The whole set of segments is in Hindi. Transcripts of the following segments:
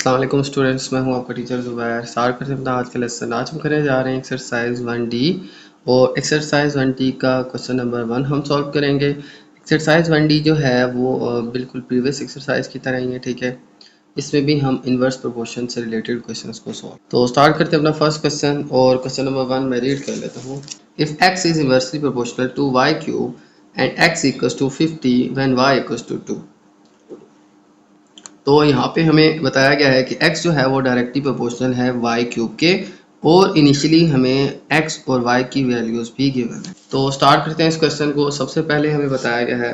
अस्सलाम वालेकुम स्टूडेंट्स, मैं हूं आपका टीचर ज़ुबैर। स्टार्ट करते हैं अपना आज का लेसन। आज हम करने जा रहे हैं एक्सरसाइज 1D और एक्सरसाइज 1D का क्वेश्चन नंबर 1 हम सॉल्व करेंगे। एक्सरसाइज 1D जो है वो बिल्कुल प्रीवियस एक्सरसाइज की तरह ही है, ठीक है। इसमें भी हम इन्वर्स प्रोपोर्शन से रिलेटेड क्वेश्चंस को सॉल्व। तो स्टार्ट करते हैं अपना फर्स्ट क्वेश्चन और क्वेश्चन नंबर 1 मैं रीड कर लेता हूँ। If x is inversely proportional to y cube and x equals to 50 when y equals to 2। तो यहाँ पे हमें बताया गया है कि x जो है वो डायरेक्टली प्रोपोर्शनल है y क्यूब के और इनिशियली हमें x और y की वैल्यूज भी गिवन है। तो स्टार्ट करते हैं इस क्वेश्चन को। सबसे पहले हमें बताया गया है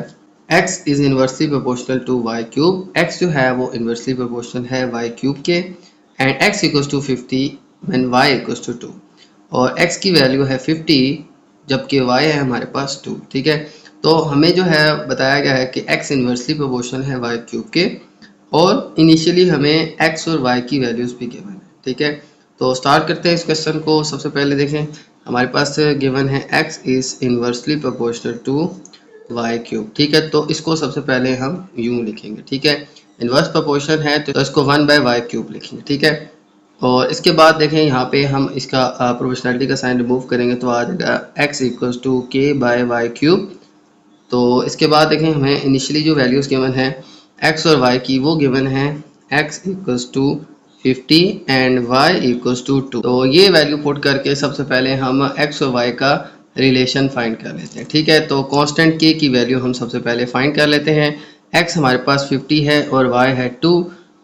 x is inversely proportional to y cube. x जो है वो इनवर्सली प्रोपोर्शनल है y क्यूब के and x equals to 50 when y equals to 2 और x की वैल्यू है 50 जबकि y है हमारे पास 2, ठीक है। तो हमें जो है बताया गया है कि x इनवर्सली प्रोपोर्शनल है y क्यूब के और इनिशियली हमें x और y की वैल्यूज भी गिवन है, ठीक है। तो स्टार्ट करते हैं इस क्वेश्चन को। सबसे पहले देखें हमारे पास गिवन है x is inversely proportional to y cube, ठीक है। तो इसको सबसे पहले हम यूं लिखेंगे, ठीक है। इनवर्स प्रोपोर्शन है तो इसको 1 बाय वाई क्यूब लिखेंगे, ठीक है। और इसके बाद देखें यहाँ पे हम इसका प्रोपोर्शनलिटी का साइन रिमूव करेंगे तो आ जाएगा x equals to k by y cube. तो इसके बाद देखें हमें इनिशियली जो वैल्यूज़ गिवन है x और y की वो गिवन है x equals to 50 and y equals to 2। तो ये वैल्यू पुट करके सबसे पहले हम x और y का रिलेशन फाइंड कर लेते हैं, ठीक है। तो कांस्टेंट k की वैल्यू हम सबसे पहले फाइंड कर लेते हैं। x हमारे पास 50 है और y है 2।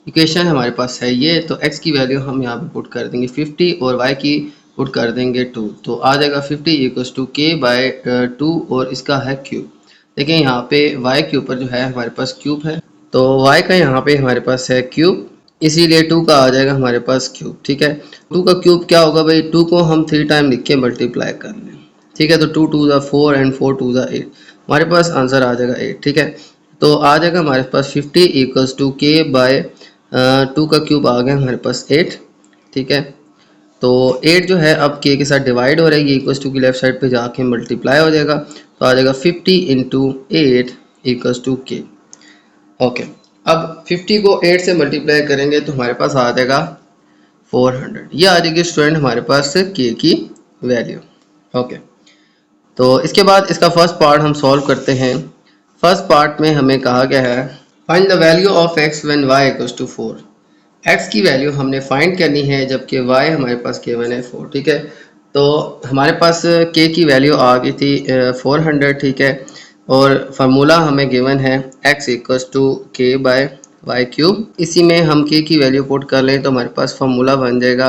इक्वेशन हमारे पास है ये, तो x की वैल्यू हम यहाँ पे पुट कर देंगे 50 और y की पुट कर देंगे 2। तो आ जाएगा 50 इक्वल्स टू k बाय 2 और इसका है क्यूब। देखिए यहाँ पे y के ऊपर जो है हमारे पास क्यूब है तो y का यहाँ पे हमारे पास है क्यूब, इसीलिए 2 का आ जाएगा हमारे पास क्यूब, ठीक है। 2 का क्यूब क्या होगा भाई, 2 को हम 3 टाइम लिख के मल्टीप्लाई कर लें, ठीक है। तो 2 टू ज़ा 4 एंड 4 टू ज़ा 8, हमारे पास आंसर आ जाएगा 8, ठीक है। तो आ जाएगा हमारे पास 50 इक्वल्स टू के बाय 2 का क्यूब आ गया हमारे पास 8, ठीक है। तो 8 जो है अब k के साथ डिवाइड हो रहा है, ये इक्वल्स टू की लेफ्ट साइड पे जाके मल्टीप्लाई हो जाएगा तो आ जाएगा 50 इंटू 8 इक्वल्स टू के। ओके, अब 50 को 8 से मल्टीप्लाई करेंगे तो हमारे पास आ जाएगा 400। ये आ जाएगी स्टूडेंट हमारे पास k की वैल्यू। ओके, तो इसके बाद इसका फर्स्ट पार्ट हम सॉल्व करते हैं। फर्स्ट पार्ट में हमें कहा गया है find the value of x when y equals to 4। x की वैल्यू हमने फाइंड करनी है जबकि y हमारे पास केवल है 4, ठीक है। तो हमारे पास k की वैल्यू आ गई थी 400, ठीक है। और फार्मूला हमें गिवन है x equals to k by y cube. इसी में हम k की वैल्यू पुट कर लें तो हमारे पास फार्मूला बन जाएगा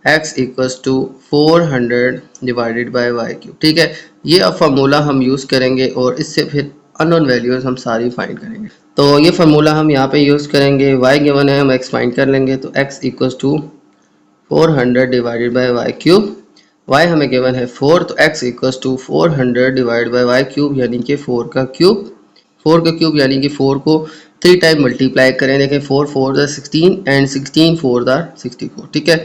x equals to 400 divided by y cube, ठीक है। ये अब फार्मूला हम यूज़ करेंगे और इससे फिर अननोन वैल्यूज हम सारी फाइंड करेंगे। तो ये फार्मूला हम यहाँ पे यूज़ करेंगे, y गिवन है हम x फाइंड कर लेंगे तो x equals to 400 divided by y cube. y हमें गिवन है 4 तो x equals to 400 divide by y cube यानी कि 4 का क्यूब। 4 का क्यूब यानी कि 4 को 3 टाइम मल्टीप्लाई करें, देखें 4 4 द 16 एंड 16 4 द 64, ठीक है।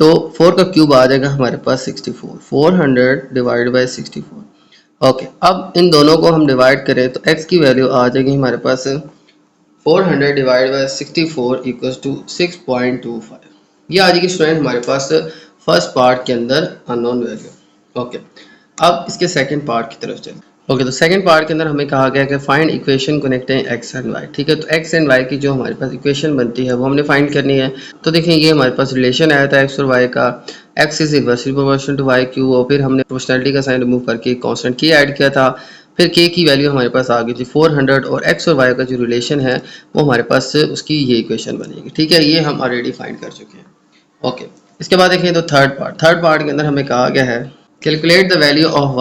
तो 4 का क्यूब आ जाएगा हमारे पास 64, 400 डिवाइड बाय 64। ओके, अब इन दोनों को हम डिवाइड करें तो x की वैल्यू आ जाएगी हमारे पास 400 डिवाइड बाय 64 इक्वल्स टू 6.25। ये आ जाएगी स्टूडेंट हमारे पास फर्स्ट पार्ट के अंदर अननोन वैल्यू। ओके, अब इसके सेकंड पार्ट की तरफ चलें। ओके, तो सेकंड पार्ट के अंदर हमें कहा गया कि find equation connecting x and y, ठीक है। तो x एंड y की जो हमारे पास इक्वेशन बनती है वो हमने फाइंड करनी है। तो देखें ये हमारे पास रिलेशन आया था x और y का, x is inversely proportional to y cube और फिर हमने प्रोपोर्शनलिटी का साइन रिमूव करके कांस्टेंट k ऐड किया था। फिर k की वैल्यू हमारे पास आ गई थी 400 और x और y का जो रिलेशन है वो हमारे पास उसकी ये इक्वेशन बनेगी, ठीक है। ये हम ऑलरेडी फाइंड कर चुके हैं। ओके, इसके बाद देखें तो थर्ड पार्ट के अंदर हमें कहा गया है calculate the value of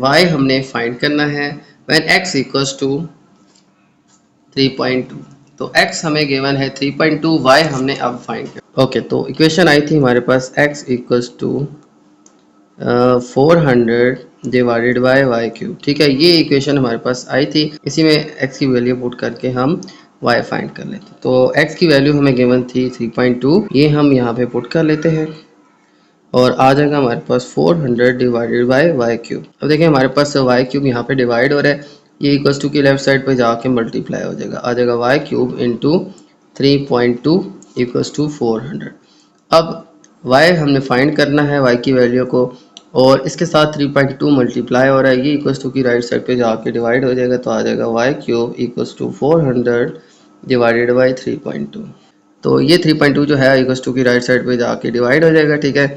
y हमने फाइंड करना है व्हेन x इक्वल्स टू 3.2। तो x हमें गिवन है 3.2, y हमने अब फाइंड किया। ओके, तो इक्वेशन आई थी हमारे पास x equals to 400 divided by y cube, ठीक है। ये इक्वेशन हमारे पास आई थी, इसी में x की वैल्यू पुट करके हम y फाइंड कर लेते हैं। तो x की वैल्यू हमें गिवन थी 3.2, ये हम यहाँ पे पुट कर लेते हैं और आ जाएगा हमारे पास 400 डिवाइडेड बाय वाई क्यूब। अब देखिए हमारे पास वाई क्यूब यहाँ पे डिवाइड हो रहा है, ये इक्वल्स टू की लेफ्ट साइड पे जाके मल्टीप्लाई हो जाएगा, आ जाएगा y cube into 3.2 equals to 400। अब y हमने फाइंड करना है y की वैल्यू को, और इसके साथ 3.2 मल्टीप्लाई हो रहा है, ये इक्वल्स टू की राइट साइड पे जाके डिवाइड हो जाएगा, तो आ जाएगा y cube equals to 400 divided by 3.2। तो ये 3.2 जो है इक्वल्स टू की राइट साइड पे जाके डिवाइड हो जाएगा, ठीक है।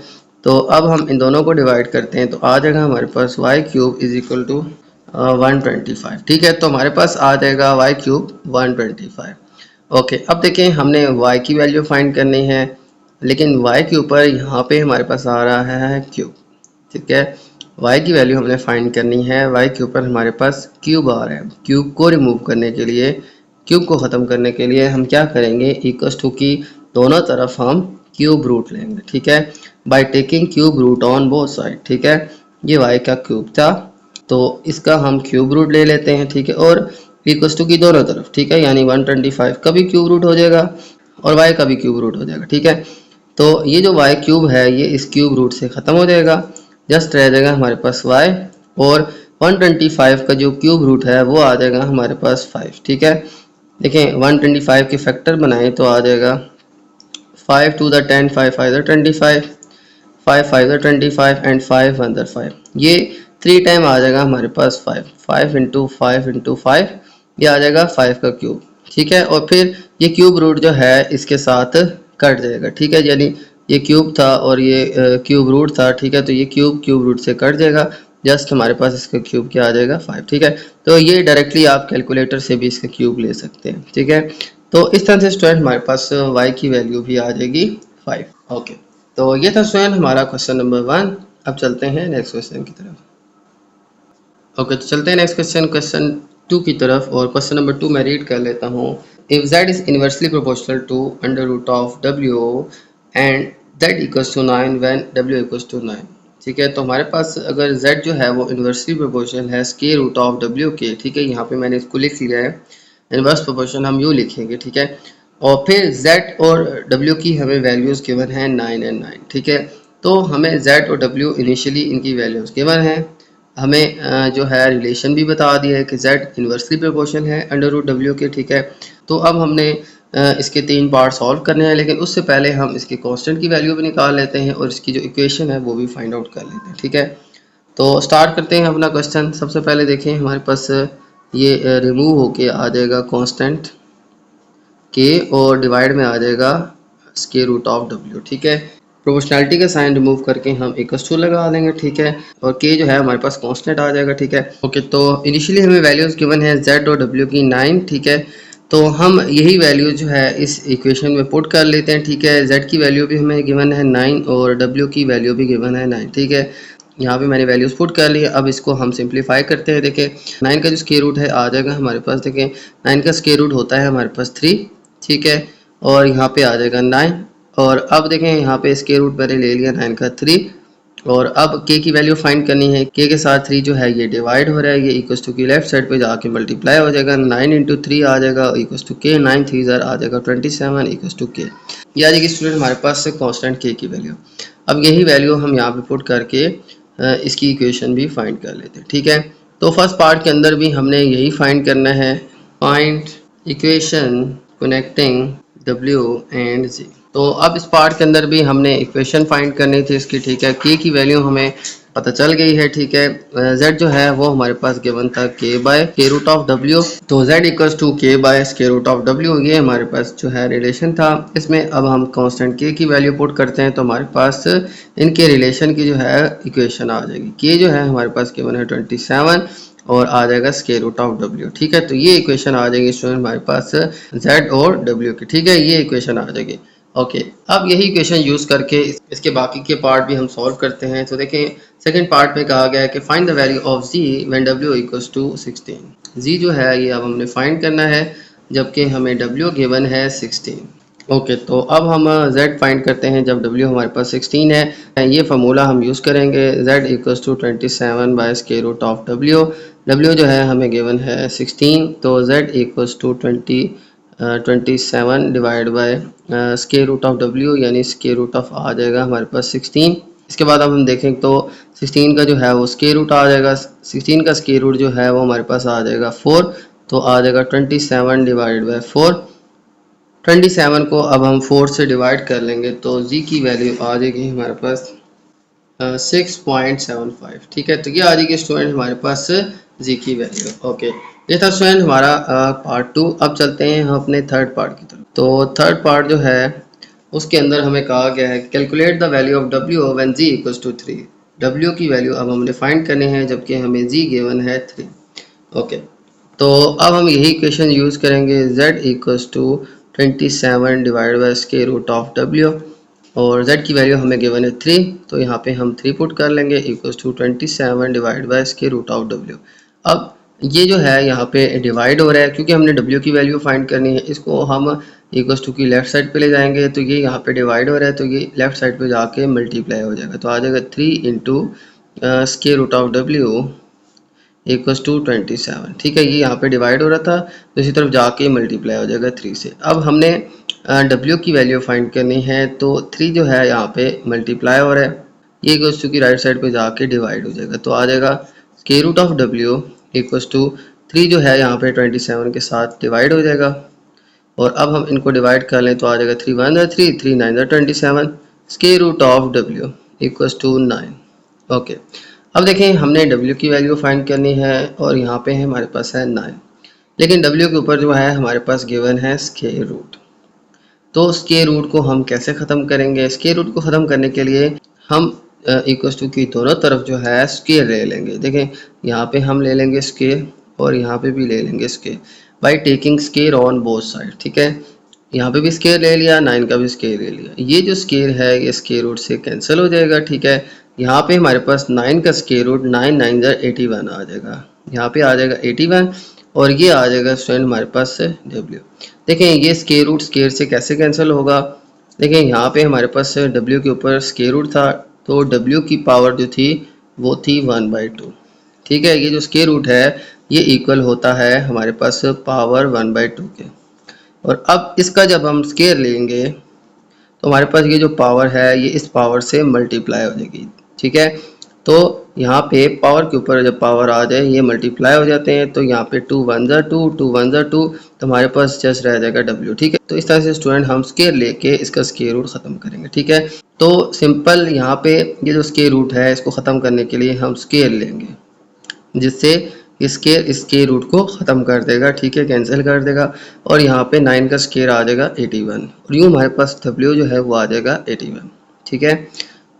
तो अब हम इन दोनों को डिवाइड करते हैं, तो आ जाएगा हमारे पास y cube is equal to 125, ठीक है। तो हमारे पास आ जाएगा y क्यूब 125। ओके, अब देखें हमने y की वैल्यू फाइंड करनी है, लेकिन y के ऊपर यहाँ पे हमारे पास आ रहा है क्यूब, ठीक है। y की वैल्यू हमने फाइंड करनी है, y के ऊपर हमारे पास क्यूब आ रहा है। क्यूब को रिमूव करने के लिए, क्यूब को ख़त्म करने के लिए हम क्या करेंगे, इक्वल्स टू की दोनों तरफ हम क्यूब रूट लेंगे, ठीक है, by taking cube root on both side, ठीक है। ये y का क्यूब था, तो इसका हम क्यूब रूट ले लेते हैं, ठीक है, और इक्वल्स टू की दोनों तरफ, ठीक है, यानी 125 का भी क्यूब रूट हो जाएगा और y का भी क्यूब रूट हो जाएगा, ठीक है। तो ये जो y क्यूब है ये इस क्यूब रूट से ख़त्म हो जाएगा, जस्ट रह जाएगा हमारे पास y, और 125 का जो क्यूब रूट है वो आ जाएगा हमारे पास 5, ठीक है। देखें 125 के फैक्टर बनाएं तो आ जाएगा 5 to the 10, 5 5 the 25, 5 5 the 25 and 5 1 the 5, ये 3 टाइम आ जाएगा हमारे पास 5, 5 इंटू 5 इंटू 5, ये आ जाएगा 5 का क्यूब, ठीक है। और फिर ये क्यूब रूट जो है इसके साथ कट जाएगा, ठीक है, यानी ये क्यूब था और ये क्यूब रूट था, ठीक है, तो ये क्यूब रूट से कट जाएगा, जस्ट हमारे पास इसका क्यूब क्या आ जाएगा 5, ठीक है। तो ये डायरेक्टली आप कैलकुलेटर से भी इसका क्यूब ले सकते हैं, ठीक है। तो इस तरह से स्टूडेंट हमारे पास y की वैल्यू भी आ जाएगी 5। ओके, तो ये था स्टूडेंट हमारा क्वेश्चन नंबर 1। अब चलते हैं नेक्स्ट क्वेश्चन की तरफ। ओके, तो चलते हैं नेक्स्ट क्वेश्चन 2 की तरफ, और क्वेश्चन नंबर 2 मैं रीड कर लेता हूँ। If z is inversely proportional to under root of w and z equals to 9 when w equals to 9, ठीक है। तो हमारे पास अगर z जो है वो इनवर्सली प्रोपोर्शनल है स्क्वायर रूट ऑफ w के, ठीक है, यहाँ पे मैंने इसको लिख लिया है, इनवर्स प्रोपोर्शन हम यूँ लिखेंगे, ठीक है। और फिर z और w की हमें वैल्यूज़ गिवन है 9 एंड 9, ठीक है। तो हमें z और w इनिशियली इनकी वैल्यूज़ गिवन है, हमें जो है रिलेशन भी बता दिया है कि z इनवर्सली प्रोपोर्शनल है अंडर रूट w के, ठीक है। तो अब हमने इसके 3 पार्ट सॉल्व करने हैं, लेकिन उससे पहले हम इसके कांस्टेंट की वैल्यू भी निकाल लेते हैं और इसकी जो इक्वेशन है वो भी फाइंड आउट कर लेते हैं, ठीक है। तो स्टार्ट करते हैं अपना क्वेश्चन। सबसे पहले देखें हमारे पास ये रिमूव होके आ जाएगा कांस्टेंट के, और डिवाइड में आ जाएगा स्क्वायर रूट ऑफ w, ठीक है। प्रोपोर्शनैलिटी का साइन रिमूव करके हम इक्वल्स टू लगा देंगे, ठीक है, और k जो है हमारे पास कांस्टेंट आ जाएगा, ठीक है। ओके, तो इनिशियली हमें वैल्यूज़ गिवन है z और w की 9, ठीक है। तो हम यही वैल्यू जो है इस इक्वेशन में पुट कर लेते हैं, ठीक है। z की वैल्यू भी हमें गिवन है 9 और w की वैल्यू भी गिवन है 9, ठीक है। यहाँ पे मैंने वैल्यूज़ पुट कर ली। अब इसको हम सिंप्लीफाई करते हैं। देखें 9 का जो स्क्वायर रूट है आ जाएगा हमारे पास, देखें 9 का स्क्वायर रूट होता है हमारे पास 3, ठीक है, और यहाँ पे आ जाएगा 9। और अब देखें यहाँ पे स्क्वायर रूट मैंने ले लिया 9 का 3, और अब k की वैल्यू फाइंड करनी है। k के साथ 3 जो है ये डिवाइड हो रहा है, ये इक्वल्स टू की लेफ्ट साइड पे जाके मल्टीप्लाई हो जाएगा, 9 इंटू 3 आ जाएगा इक्वल्स टू k, 9 3 ज़र आ जाएगा 27 इक्वल्स टू k। ये आ जाएगी स्टूडेंट हमारे पास कांस्टेंट k की वैल्यू। अब यही वैल्यू हम यहाँ पे पुट करके इसकी इक्वेशन भी फाइंड कर लेते हैं, ठीक है। तो फर्स्ट पार्ट के अंदर भी हमने यही फाइंड करना है, find equation connecting w and z। तो अब इस पार्ट के अंदर भी हमने इक्वेशन फाइंड करनी थी इसकी, ठीक है। k की वैल्यू हमें पता चल गई है, ठीक है। z जो है वो हमारे पास गिवन था k by square root of w, तो z equals to k by square root of w, ये हमारे पास जो है रिलेशन था। इसमें अब हम कांस्टेंट k की वैल्यू पुट करते हैं, तो हमारे पास इनके रिलेशन की जो है इक्वेशन आ जाएगी। k जो है हमारे पास गिवन है 27 और आ जाएगा स्क्वायर रूट ऑफ w, ठीक है। तो ये इक्वेशन आ जाएगी स्टूडेंट हमारे पास z और w की, ठीक है, ये इक्वेशन आ जाएगी। ओके, अब यही इक्वेशन यूज़ करके इसके बाकी के पार्ट भी हम सॉल्व करते हैं। तो देखें सेकंड पार्ट में कहा गया है कि find the value of z when w equals to 16। z जो है ये अब हमने फाइंड करना है, जबकि हमें w गिवन है 16। ओके, तो अब हम z फाइंड करते हैं जब w हमारे पास 16 है। ये फार्मूला हम यूज़ करेंगे, z equals to 27 by square root of w। w जो है हमें गिवन है 16, तो z equals to 27 divide by square root of w, यानी स्क्वायर रूट ऑफ आ जाएगा हमारे पास 16। इसके बाद अब हम देखें तो 16 का जो है वो स्क्वायर रूट आ जाएगा, 16 का स्क्वायर रूट जो है वो हमारे पास आ जाएगा 4, तो आ जाएगा 27 डिवाइड बाय 4, 27 को अब हम 4 से डिवाइड कर लेंगे तो जी की वैल्यू आ जाएगी हमारे पास 6.75। ठीक है, तो ये आ जाएगी स्टूडेंट हमारे पास जी की वैल्यू। ओके, ये था स्टूडेंट हमारा पार्ट 2। अब चलते हैं हम अपने थर्ड पार्ट की तरफ। तो थर्ड पार्ट जो है उसके अंदर हमें कहा गया है कैलकुलेट द वैल्यू ऑफ डब्ल्यू व्हेन जी इक्वल्स टू 3। डब्ल्यू की वैल्यू अब हमने फाइंड करनी है जबकि हमें जी गिवन है 3। ओके, तो अब हम यही इक्वेशन यूज़ करेंगे z equals to 27 divide by square root of w, और z की वैल्यू हमें गिवन है 3, तो यहाँ पे हम 3 पुट कर लेंगे equals to 27 divide by square root of w। अब ये जो है यहाँ पे डिवाइड हो रहा है क्योंकि हमने w की वैल्यू फाइंड करनी है, इसको हम इक्वल्स टू की लेफ्ट साइड पे ले जाएंगे तो ये यहाँ पे डिवाइड हो रहा है तो ये लेफ्ट साइड पे जाके मल्टीप्लाई हो जाएगा, तो आ जाएगा 3 into square root of w equals to 27। ठीक है, ये यहाँ पे डिवाइड हो रहा था तो इसी तरफ जाके मल्टीप्लाई हो जाएगा 3 से। अब हमने W की वैल्यू फाइंड करनी है तो 3 जो है यहाँ पे मल्टीप्लाई हो रहा है, ये इक्वल्स टू की राइट साइड पे जाके डिवाइड हो जाएगा, तो आ जाएगा square root of W equals to 3 जो है यहाँ पे 27 के साथ डिवाइड हो जाएगा, और अब हम इनको डिवाइड कर लें तो आ जाएगा 3 1 3 3 9 27 square root of W equals to 9। Okay, अब देखें हमने W की वैल्यू फाइंड करनी है और यहाँ पे है हमारे पास है 9, लेकिन W के ऊपर जो है हमारे पास गिवन है स्क्वायर रूट। तो स्क्वायर रूट को हम कैसे ख़त्म करेंगे? स्क्वायर रूट को ख़त्म करने के लिए हम इक्वल्स टू की दोनों तरफ जो है स्क्वायर ले लेंगे। देखें यहाँ पे हम ले लेंगे स्क्वायर और यहाँ पे भी ले लेंगे square by taking square on both side. ठीक है, यहाँ पे भी स्क्वायर ले लिया, 9 का भी स्क्वायर ले लिया। ये जो स्क्वायर है ये स्क्वायर रूट से कैंसिल हो जाएगा। ठीक है, यहाँ पे हमारे पास 9 का स्क्वायर रूट 9 9 81 आ जाएगा, यहाँ पे आ जाएगा 81 और ये आ जाएगा स्टूडेंट हमारे पास W। देखें ये स्क्वायर रूट स्क्वायर से कैसे कैंसिल होगा? देखें यहाँ पे हमारे पास W के ऊपर स्क्वायर रूट था तो W की पावर जो थी वो थी 1/2। ठीक है, ये जो स्क्वायर रूट है ये इक्वल होता है हमारे पास पावर 1/2 के, और अब इसका जब हम स्क्वायर लेंगे तो हमारे पास ये जो पावर है ये इस पावर से मल्टीप्लाई हो जाएगी। ठीक है, तो यहाँ पे पावर के ऊपर जब पावर आ जाए ये मल्टीप्लाई हो जाते हैं, तो यहाँ पे 2 1 2 2 1 2, तो हमारे पास जस्ट रह जाएगा W। ठीक है, तो इस तरह से स्टूडेंट हम स्क्वायर लेके इसका स्क्वायर रूट ख़त्म करेंगे। ठीक है, तो सिंपल यहाँ पे ये जो स्क्वायर रूट है इसको ख़त्म करने के लिए हम स्क्वायर लेंगे जिससे इसके रूट को ख़त्म कर देगा। ठीक है, कैंसिल कर देगा, और यहाँ पे 9 का स्क्वायर आ जाएगा 81, और यूँ हमारे पास W जो है वो आ जाएगा 81। ठीक है,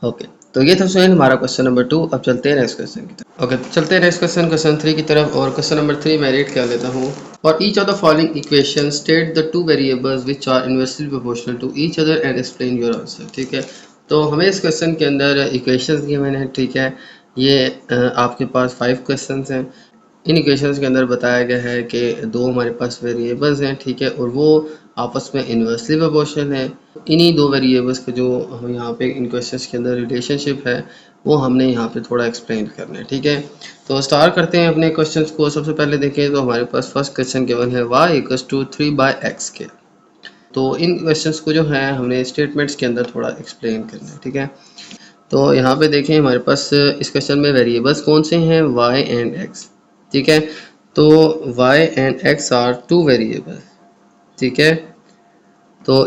ओके, तो ये था स्टूडेंट हमारा क्वेश्चन नंबर 2। अब चलते हैं नेक्स्ट क्वेश्चन की तरफ। ओके, चलते हैं नेक्स्ट क्वेश्चन 3 की तरफ, और क्वेश्चन नंबर 3 मैं रीड कर लेता हूँ। और each of the following equation state the two variables which are inversely proportional to each other and explain your answer. ठीक है, तो हमें इस क्वेश्चन के अंदर इक्वेशंस दिए मैंने। ठीक है, ये आपके पास 5 क्वेश्चंस हैं। इन इक्वेशंस के अंदर बताया गया है कि दो हमारे पास वेरिएबल्स हैं। ठीक है, और वो आपस में इन्वर्सली प्रोपोर्शनल है। इन्हीं दो वेरिएबल्स के जो हम यहाँ पे इन क्वेश्चंस के अंदर रिलेशनशिप है वो हमने यहाँ पे थोड़ा एक्सप्लेन करना है। ठीक है, तो स्टार्ट करते हैं अपने क्वेश्चंस को। सबसे पहले देखें तो हमारे पास फर्स्ट क्वेश्चन गिवन है y इक्वल्स टू 3/x के। तो इन क्वेश्चंस को जो है हमने स्टेटमेंट्स के अंदर थोड़ा एक्सप्लेन करना है। ठीक है, तो यहाँ पे देखें हमारे पास इस क्वेश्चन में वेरिएबल्स कौन से हैं? y and x। ठीक है, तो y and x are two variable. ठीक है, तो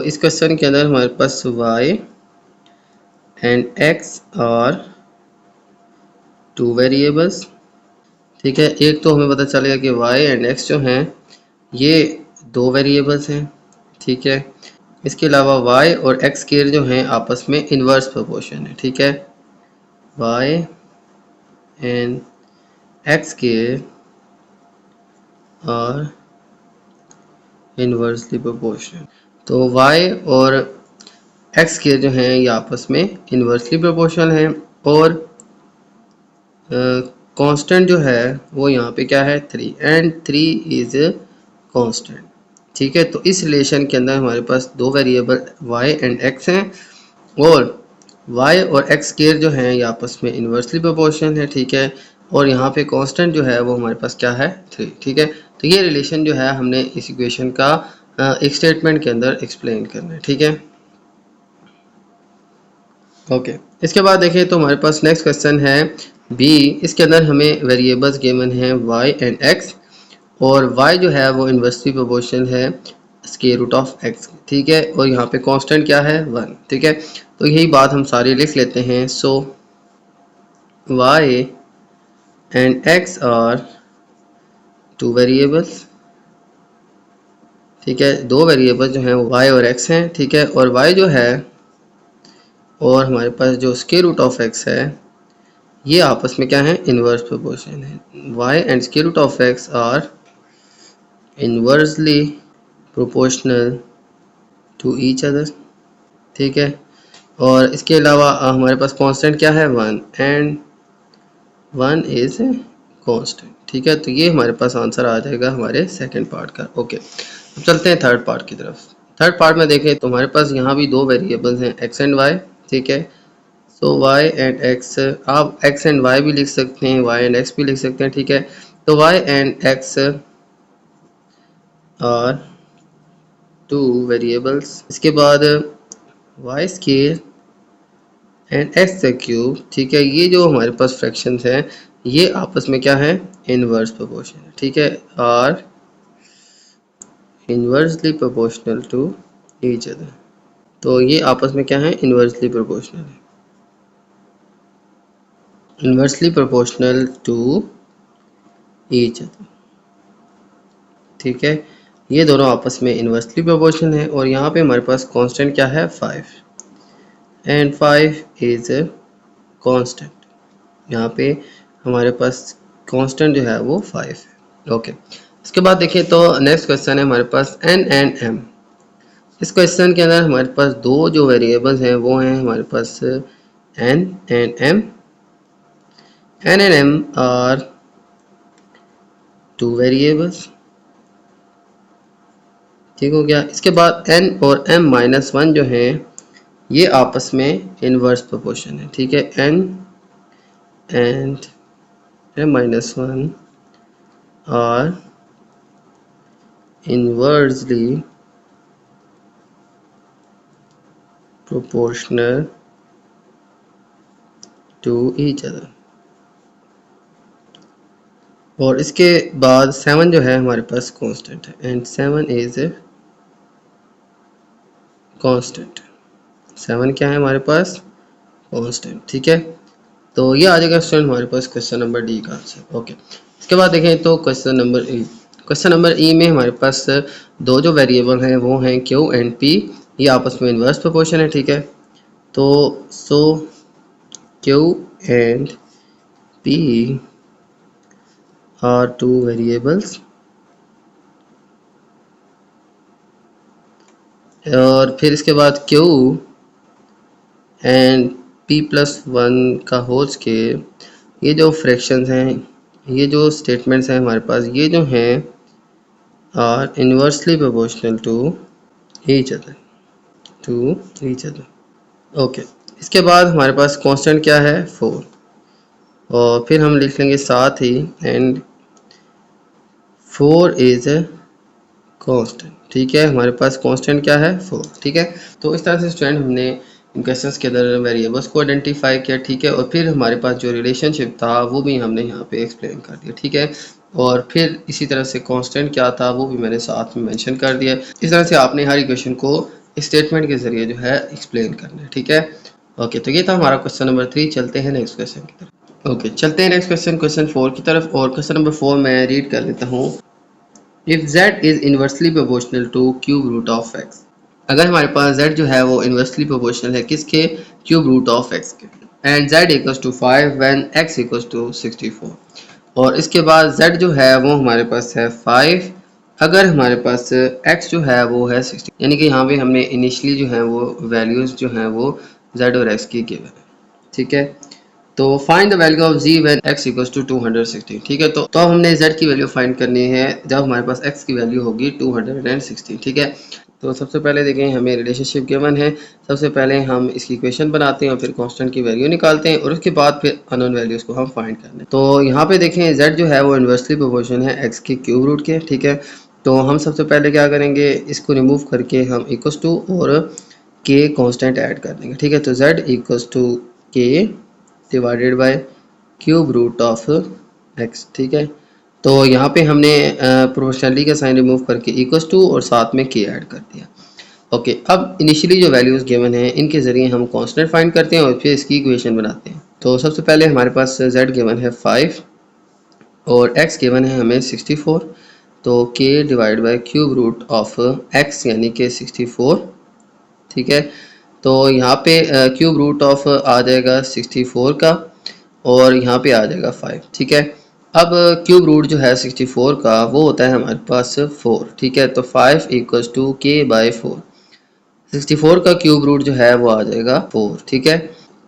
इस क्वेश्चन के अंदर हमारे पास y and x are two variables. ठीक है, एक तो हमें पता चलेगा कि y एंड x जो हैं ये दो वेरिएबल्स हैं। ठीक है, इसके अलावा y और x के जो हैं आपस में इन्वर्स प्रोपोर्शन है। ठीक है, y एंड x के और इन्वर्सली प्रोपोर्शनल। तो y और x के जो हैं ये आपस में इन्वर्सली प्रोपोर्शनल हैं, और कांस्टेंट जो है वो यहाँ पे क्या है? 3, एंड 3 इज कांस्टेंट। ठीक है, तो इस रिलेशन के अंदर हमारे पास दो वेरिएबल y एंड x हैं, और y और x केयर जो हैं ये आपस में इन्वर्सली प्रोपोर्शनल है। ठीक है, और यहाँ पे कांस्टेंट जो है वो हमारे पास क्या है? 3। ठीक है, तो ये रिलेशन जो है हमने इस इक्वेशन का एक स्टेटमेंट के अंदर एक्सप्लेन करना है। ठीक है, ओके, इसके बाद देखें तो हमारे पास नेक्स्ट क्वेश्चन है b। इसके अंदर हमें वेरिएबल्स गिवन हैं y एंड x, और y जो है वो इन्वर्सली प्रोपोर्शनल है स्क्वायर रूट ऑफ एक्स, ठीक है, और यहाँ पे कांस्टेंट क्या है 1, ठीक है। तो यही बात हम सारी लिख लेते हैं। So y and x are two variables, ठीक है, दो वेरिएबल जो हैं वो y और x हैं, ठीक है, और y जो है और हमारे पास जो स्क्वायर रूट ऑफ x है ये आपस में क्या है, इनवर्स प्रोपोर्शन है। y and square root of x are inversely proportional to each other, ठीक है। और इसके अलावा हमारे पास कांस्टेंट क्या है 1 एंड 1 इज कांस्टेंट, ठीक है। तो ये हमारे पास आंसर आ जाएगा हमारे सेकंड पार्ट का। ओके, अब चलते हैं थर्ड पार्ट की तरफ। थर्ड पार्ट में देखें तो हमारे पास यहाँ भी दो वेरिएबल्स हैं x एंड y, ठीक है। सो y एंड x, आप x एंड y भी लिख सकते हैं, y एंड x भी लिख सकते हैं, ठीक है। तो y and x are two variables, इसके बाद y square and x cube, ठीक है। ये जो हमारे पास फ्रैक्शंस हैं ये आपस में क्या है, इनवर्स प्रोपोर्शन है, ठीक है, are inversely proportional to each other. तो ये आपस में क्या है, इनवर्सली प्रोपोर्शनल है, inversely proportional to each other, ठीक है। ये दोनों आपस में इनवर्सली प्रोपोर्शनल है। और यहाँ पे हमारे पास कांस्टेंट क्या है 5 एंड 5 इज कांस्टेंट, यहाँ पे हमारे पास कांस्टेंट जो है वो 5 है। ओके, इसके बाद देखिए तो नेक्स्ट क्वेश्चन है हमारे पास n एंड m। इस क्वेश्चन के अंदर हमारे पास दो जो वेरिएबल्स हैं वो हैं हमारे पास n and m। n and m are two variables, ठीक हो गया। इसके बाद n और m माइनस 1 जो हैं ये आपस में इनवर्स प्रोपोर्शन है, ठीक है। n and m minus 1 are inversely proportional to each other। और इसके बाद 7 जो है हमारे पास कांस्टेंट है एंड 7 इज कांस्टेंट, 7 क्या है हमारे पास, कांस्टेंट, ठीक है। तो ये आ जाएगा स्टूडेंट हमारे पास क्वेश्चन नंबर डी का आंसर। ओके, इसके बाद देखें तो क्वेश्चन नंबर ई। क्वेश्चन नंबर ई में हमारे पास दो जो वेरिएबल हैं वो हैं क्यू एंड पी, ये आपस में इनवर्स प्रोपोर्शन है, ठीक है। तो so Q and P are two variables, और फिर इसके बाद क्यू एंड पी प्लस 1 का होल स्क्वायर, ये जो फ्रैक्शंस हैं, ये जो स्टेटमेंट्स हैं हमारे पास, ये जो हैं are inversely proportional to each other, to each other. Okay, इसके बाद हमारे पास कांस्टेंट क्या है 4, और फिर हम लिख लेंगे साथ ही एंड 4 इज कांस्टेंट, ठीक है। हमारे पास कांस्टेंट क्या है 4, ठीक है। तो इस तरह से स्टूडेंट हमने क्वेश्चंस के अंदर वेरिएबल्स को आइडेंटिफाई किया, ठीक है, और फिर हमारे पास जो रिलेशनशिप था वो भी हमने यहाँ पे एक्सप्लेन कर दिया, ठीक है। और फिर इसी तरह से कांस्टेंट क्या था वो भी मैंने साथ में मेंशन कर दिया। इस तरह से आपने हर इक्वेशन को स्टेटमेंट के जरिए जो है एक्सप्लेन करना है, ठीक है। ओके, तो ये था हमारा क्वेश्चन नंबर 3। चलते हैं नेक्स्ट क्वेश्चन की तरफ। ओके, चलते हैं नेक्स्ट क्वेश्चन, क्वेश्चन 4 की तरफ। और क्वेश्चन नंबर 4 मैं रीड कर लेता हूँ। If z is inversely proportional to cube root of x, अगर हमारे पास z जो है वो इनवर्सली प्रोपोर्शनल है किसके, क्यूब रूट ऑफ x के, and z equals to 5 when x equals to 64। और इसके बाद z जो है वो हमारे पास है 5 अगर हमारे पास x जो है वो है 60, यानी कि यहाँ पे हमने इनिशियली जो है वो वैल्यूज जो हैं वो z और x की गिवन है, ठीक है। तो find the value of z when x equals to 260, ठीक है। तो हमने z की वैल्यू फाइंड करनी है जब हमारे पास x की वैल्यू होगी 260, ठीक है। तो सबसे पहले देखें हमें रिलेशनशिप गिवन है, सबसे पहले हम इसकी इक्वेशन बनाते हैं और फिर कांस्टेंट की वैल्यू निकालते हैं और उसके बाद फिर अननोन वैल्यूज को हम फाइंड करते हैं। तो यहाँ पे देखें z जो है वो इन्वर्सली प्रोपोर्शनल है x के क्यूब रूट के, ठीक है। तो हम सबसे पहले क्या करेंगे, इसको रिमूव करके हम इक्वल्स टू और k कांस्टेंट ऐड कर देंगे, ठीक है। तो z equals to k divided by cube root of x, ठीक है। तो यहाँ पे हमने प्रोपोर्शनलिटी का साइन रिमूव करके इक्वल्स टू और साथ में के ऐड कर दिया। ओके, अब इनिशियली जो वैल्यूज़ गिवन हैं इनके ज़रिए हम कांस्टेंट फाइंड करते हैं और फिर इसकी इक्वेशन बनाते हैं। तो सबसे पहले हमारे पास z गिवन है 5 और x गिवन है हमें 64। तो k divide by cube root of x यानी कि 64। ठीक है, तो यहाँ पे क्यूब रूट ऑफ आ जाएगा 64 का और यहाँ पे आ जाएगा 5। ठीक है, अब क्यूब रूट जो है 64 का वो होता है हमारे पास 4। ठीक है, तो 5 इक्वल्स टू के बाई 4। 64 का क्यूब रूट जो है वो आ जाएगा 4। ठीक है,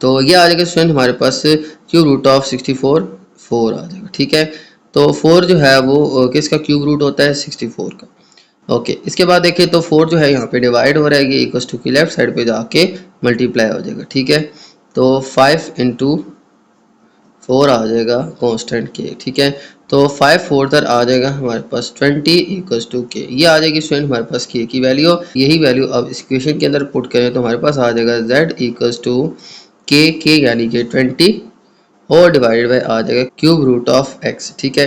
तो ये आ जाएगा स्टूडेंट हमारे पास क्यूब रूट ऑफ 64 4 आ जाएगा। ठीक है, तो 4 जो है वो किसका क्यूब रूट होता है 64 का। ओके, इसके बाद देखिए तो 4 जो है यहाँ पे डिवाइड हो रहा है, ये इक्वल्स टू की लेफ्ट साइड पे जाके मल्टीप्लाई हो जाएगा। ठीक है, तो 5 इंटू 4 आ जाएगा कांस्टेंट के। ठीक है, तो 5 4 तक आ जाएगा हमारे पास 20 इक्वल्स टू के। ये आ जाएगी स्टूडेंट हमारे पास के की वैल्यू। यही वैल्यू अब इस इक्वेशन के अंदर पुट करें तो हमारे पास आ जाएगा z इक्वल्स टू के यानी कि 20 और डिवाइडेड बाय आ जाएगा क्यूब रूट ऑफ x। ठीक है,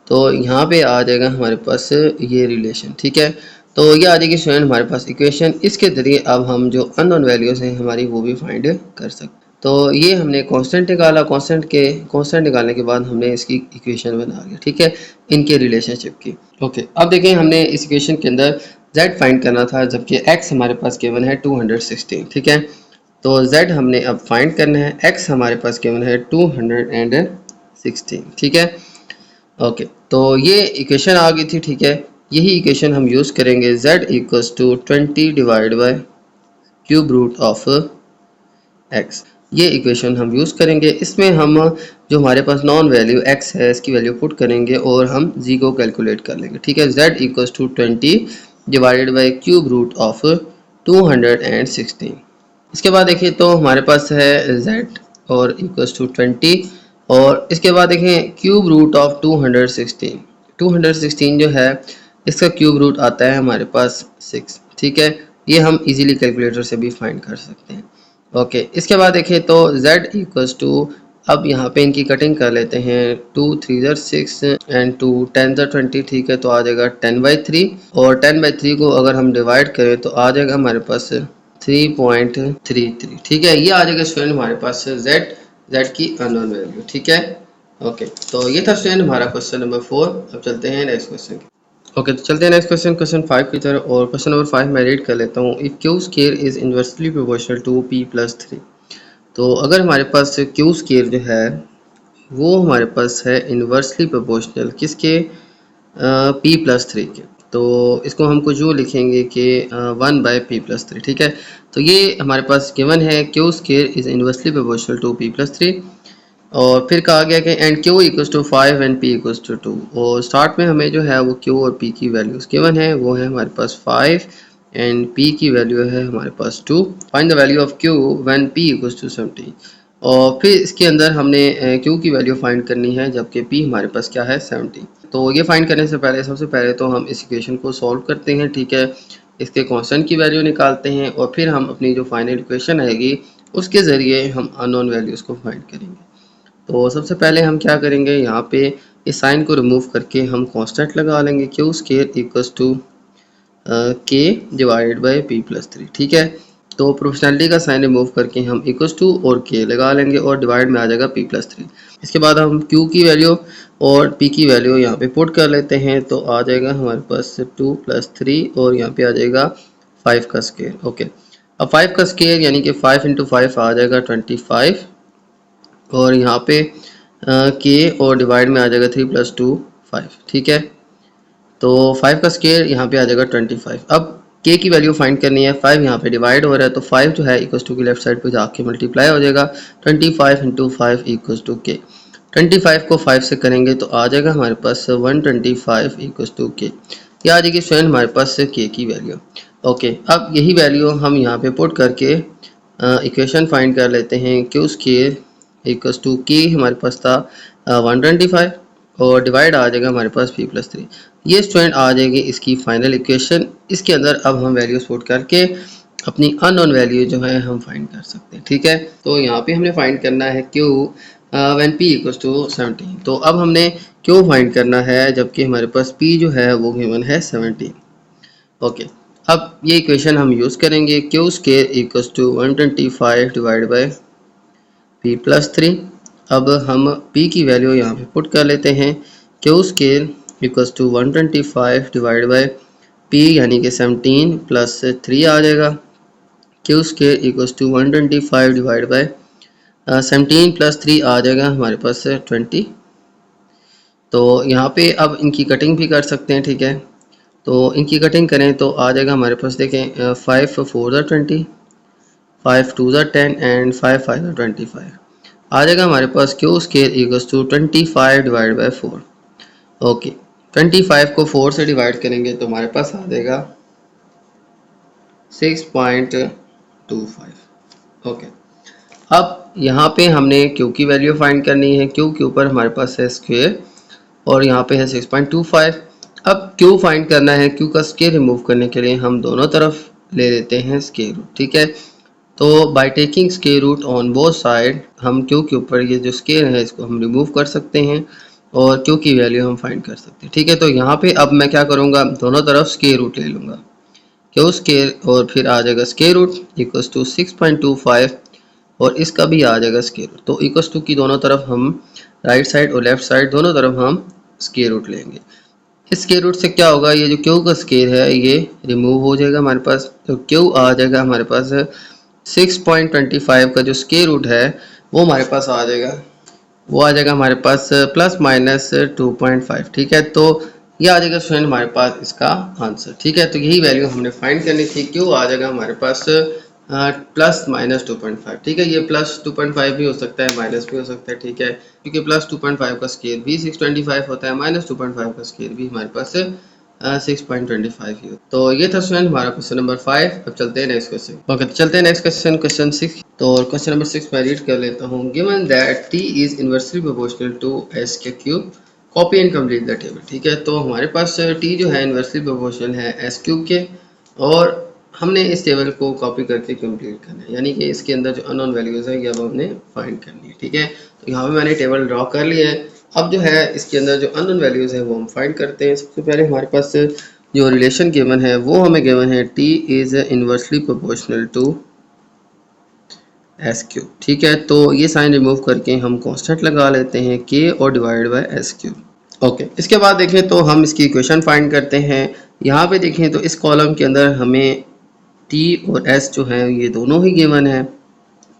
तो यहाँ पे आ जाएगा हमारे पास ये रिलेशन। ठीक है, तो ये आ जाएगी स्टूडेंट हमारे पास इक्वेशन। इसके ज़रिए अब हम जो अननोन वैल्यूज़ हैं हमारी वो भी फाइंड कर सकते हैं। तो ये हमने कांस्टेंट निकाला, कांस्टेंट निकालने के बाद हमने इसकी इक्वेशन बना लिया। ठीक है, इनके रिलेशनशिप की। ओके, अब देखें हमने इस इक्वेशन के अंदर z फाइंड करना था जबकि x हमारे पास गिवन है 216। ठीक है, तो z हमने अब फाइंड करना है, x हमारे पास गिवन है 216। ठीक है, ओके, तो ये इक्वेशन आ गई थी। ठीक है, यही इक्वेशन हम यूज़ करेंगे, z equals to 20 divide by cube root of x। ये इक्वेशन हम यूज़ करेंगे। इसमें हम जो हमारे पास नॉन वैल्यू x है इसकी वैल्यू पुट करेंगे और हम z को कैलकुलेट कर लेंगे। ठीक है, z equals to 20 divided by cube root of 216। इसके बाद देखिए तो हमारे पास है z और इक्वल्स टू 20 और इसके बाद देखें क्यूब रूट ऑफ 216। 216 जो है इसका क्यूब रूट आता है हमारे पास 6। ठीक है, ये हम इजीली कैलकुलेटर से भी फाइंड कर सकते हैं। ओके, इसके बाद देखें तो z इक्वल्स टू, अब यहाँ पे इनकी कटिंग कर लेते हैं, 2 3 6 एंड 2 10 20। ठीक है, तो आ जाएगा 10/3 और 10/3 को अगर हम डिवाइड करें तो आ जाएगा हमारे पास 3.33। ठीक है, ये आ जाएगा स्टूडेंट हमारे पास z की अननोन वैल्यू। ठीक है, ओके, तो ये था स्टूडेंट हमारा क्वेश्चन नंबर 4। अब चलते हैं नेक्स्ट क्वेश्चन की। ओके, तो चलते हैं नेक्स्ट क्वेश्चन, क्वेश्चन 5 की तरफ। और क्वेश्चन नंबर 5 मैं रीड कर लेता हूँ। If q square is inversely proportional to p plus 3। तो अगर हमारे पास क्यू स्क्वायर जो है वो हमारे पास है इन्वर्सली प्रोपोर्शनल किसके, p प्लस 3 के, तो इसको हम कुछ यूँ लिखेंगे कि 1/p+3। ठीक है, तो ये हमारे पास गिवन है q square is inversely proportional to p+3 और फिर कहा गया कि and q equals to 5 and p equals to 2। और स्टार्ट में हमें जो है वो q और p की वैल्यूज गिवन है, वो है हमारे पास 5 एंड p की वैल्यू है हमारे पास 2। Find the value of q when p equals to 70। और फिर इसके अंदर हमने q की वैल्यू फाइंड करनी है जबकि p हमारे पास क्या है 70। तो ये फाइंड करने से पहले सबसे पहले तो हम इस इक्वेशन को सॉल्व करते हैं। ठीक है, इसके कांस्टेंट की वैल्यू निकालते हैं और फिर हम अपनी जो फाइनल इक्वेशन आएगी उसके ज़रिए हम अननोन वैल्यूज़ को फाइंड करेंगे। तो सबसे पहले हम क्या करेंगे, यहाँ पे इस साइन को रिमूव करके हम कांस्टेंट लगा लेंगे, क्यू स्क्वायर इक्वल्स टू के डिवाइडेड बाय p+3। ठीक है, तो प्रोपोर्शनलिटी का साइन रिमूव करके हम इक्वल्स टू और k लगा लेंगे और डिवाइड में आ जाएगा p+3। इसके बाद हम q की वैल्यू और p की वैल्यू यहाँ पे पुट कर लेते हैं, तो आ जाएगा हमारे पास 2 + 3 और यहाँ पे आ जाएगा 5 का स्क्वायर। ओके, अब 5 का स्क्वायर यानी कि 5 × 5 आ जाएगा 25 और यहाँ पे k और डिवाइड में आ जाएगा 3 + 2 5। ठीक है, तो 5 का स्क्वायर यहाँ पे आ जाएगा 25। अब k की वैल्यू फाइंड करनी है, 5 यहाँ पे डिवाइड हो रहा है तो 5 जो है इक्वल्स टू की लेफ्ट साइड पे जाके मल्टीप्लाई हो जाएगा, 25 × 5 इक्वल्स टू k। 25 को 5 से करेंगे तो आ जाएगा हमारे पास 125 इक्वल्स टू k। ये आ जाएगी स्वयं हमारे पास k की वैल्यू। ओके, अब यही वैल्यू हम यहाँ पे पुट करके इक्वेशन फाइंड कर लेते हैं, q square equals to k हमारे पास था 125 और डिवाइड आ जाएगा हमारे पास p+3। ये स्टूडेंट आ जाएगी इसकी फाइनल इक्वेशन। इसके अंदर अब हम वैल्यूज पुट करके अपनी अननोन वैल्यू जो है हम फाइंड कर सकते हैं। ठीक है, तो यहाँ पे हमने फाइंड करना है q when p equals to 17। तो अब हमने क्यू फाइंड करना है, जबकि हमारे पास पी जो है वो गिवन है 17। ओके, अब ये इक्वेशन हम यूज़ करेंगे, q square equals to 125 divide by p plus 3। अब हम p की वैल्यू यहाँ पे पुट कर लेते हैं, q square equals to 125 divide by p यानी कि 17 प्लस 3 आ जाएगा। Q square equals to 125 divide by 17 plus 3 आ जाएगा हमारे पास 20। तो यहाँ पे अब इनकी कटिंग भी कर सकते हैं, ठीक है। तो इनकी कटिंग करें तो आ जाएगा हमारे पास, देखें 5 4 20, 5 2 10 एंड 5 5 25 आ जाएगा हमारे पास। Q square equals to 25 divide by 4। Okay, 25 को 4 से डिवाइड करेंगे तो हमारे पास आ जाएगा 6.25। ओके, अब यहाँ पे हमने क्यू की वैल्यू फाइंड करनी है। क्यू के ऊपर हमारे पास है स्क्वेयर और यहाँ पे है 6.25। अब क्यू फाइंड करना है, क्यू का स्क्वेयर रिमूव करने के लिए हम दोनों तरफ ले लेते हैं स्क्वेयर रूट, ठीक है। तो by taking square root on both side हम क्यू के ऊपर ये जो स्क्वेयर है इसको हम रिमूव कर सकते हैं और क्यू की वैल्यू हम फाइंड कर सकते हैं, ठीक है। तो यहाँ पे अब मैं क्या करूँगा, दोनों तरफ स्क्वेयर रूट ले लूँगा, क्यू स्क्वेयर और फिर आ जाएगा स्क्वेयर रूट इक्वल्स टू 6.25 और इसका भी आ जाएगा स्क्वेयर रूट। तो इक्वल्स टू की दोनों तरफ हम राइट साइड और लेफ्ट साइड दोनों तरफ हम स्क्वेयर रूट लेंगे। इस स्क्वेयर रूट से क्या होगा, ये जो क्यू का स्क्वेयर है ये रिमूव हो जाएगा हमारे पास, तो क्यू आ जाएगा हमारे पास 6.25 का जो स्क्वेयर रूट है वो हमारे पास आ जाएगा, वो आ जाएगा हमारे पास प्लस माइनस 2.5, ठीक है। तो ये आ जाएगा स्टूडेंट हमारे पास इसका आंसर, ठीक है। तो यही वैल्यू हमने फाइंड करनी थी, क्यू आ जाएगा हमारे पास प्लस माइनस 2.5, ठीक है। ये प्लस 2.5 भी हो सकता है, माइनस भी हो सकता है, ठीक है, क्योंकि प्लस 2.5 का स्केयर भी 625 होता है, माइनस 2.5 का स्केयर भी हमारे पास 6.25 ही। तो ये था स्टूडेंट हमारा क्वेश्चन नंबर 5। अब चलते हैं नेक्स्ट क्वेश्चन। ओके, तो चलते हैं नेक्स्ट क्वेश्चन, क्वेश्चन 6। तो क्वेश्चन नंबर 6 मैं रीड कर लेता हूँ। Given that t is inversely proportional to s के cube, copy and complete the table, ठीक है। तो हमारे पास t जो है इनवर्सली प्रोपोर्शनल है s क्यूब के और हमने इस टेबल को कॉपी करके कंप्लीट करना है, यानी कि इसके अंदर जो अननोन वैल्यूज़ है ये अब हमने फाइंड करनी है, ठीक है। तो यहाँ पे मैंने टेबल ड्रॉ कर लिया है। अब जो है इसके अंदर जो अननोन वैल्यूज़ है वो हम फाइंड करते हैं। सबसे पहले हमारे पास जो रिलेशन गिवन है वो हमें गिवन है t is inversely proportional to s cube, ठीक है। तो ये साइन रिमूव करके हम कांस्टेंट लगा लेते हैं k और divide by S cube. Okay, इसके बाद देखें तो हम इसकी इक्वेशन फाइंड करते हैं। यहाँ पे देखें तो इस कॉलम के अंदर हमें t और s जो है ये दोनों ही गिवन है।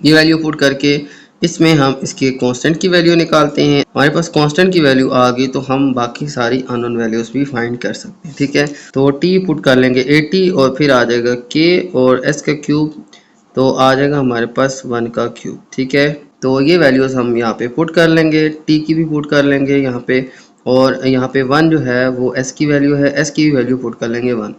ये वैल्यू पुट करके इसमें हम इसके कांस्टेंट की वैल्यू निकालते हैं। हमारे पास कांस्टेंट की वैल्यू आ गई तो हम बाकी सारी अननोन वैल्यूज भी फाइंड कर सकते हैं, ठीक है। तो t पुट कर लेंगे 80 और फिर आ जाएगा k और s का क्यूब, तो आ जाएगा हमारे पास 1 का क्यूब, ठीक है। तो ये वैल्यूज हम यहाँ पे पुट कर लेंगे, t की भी पुट कर लेंगे यहाँ पे, और यहाँ पे 1 जो है वो s की वैल्यू है, s की भी वैल्यू पुट कर लेंगे 1।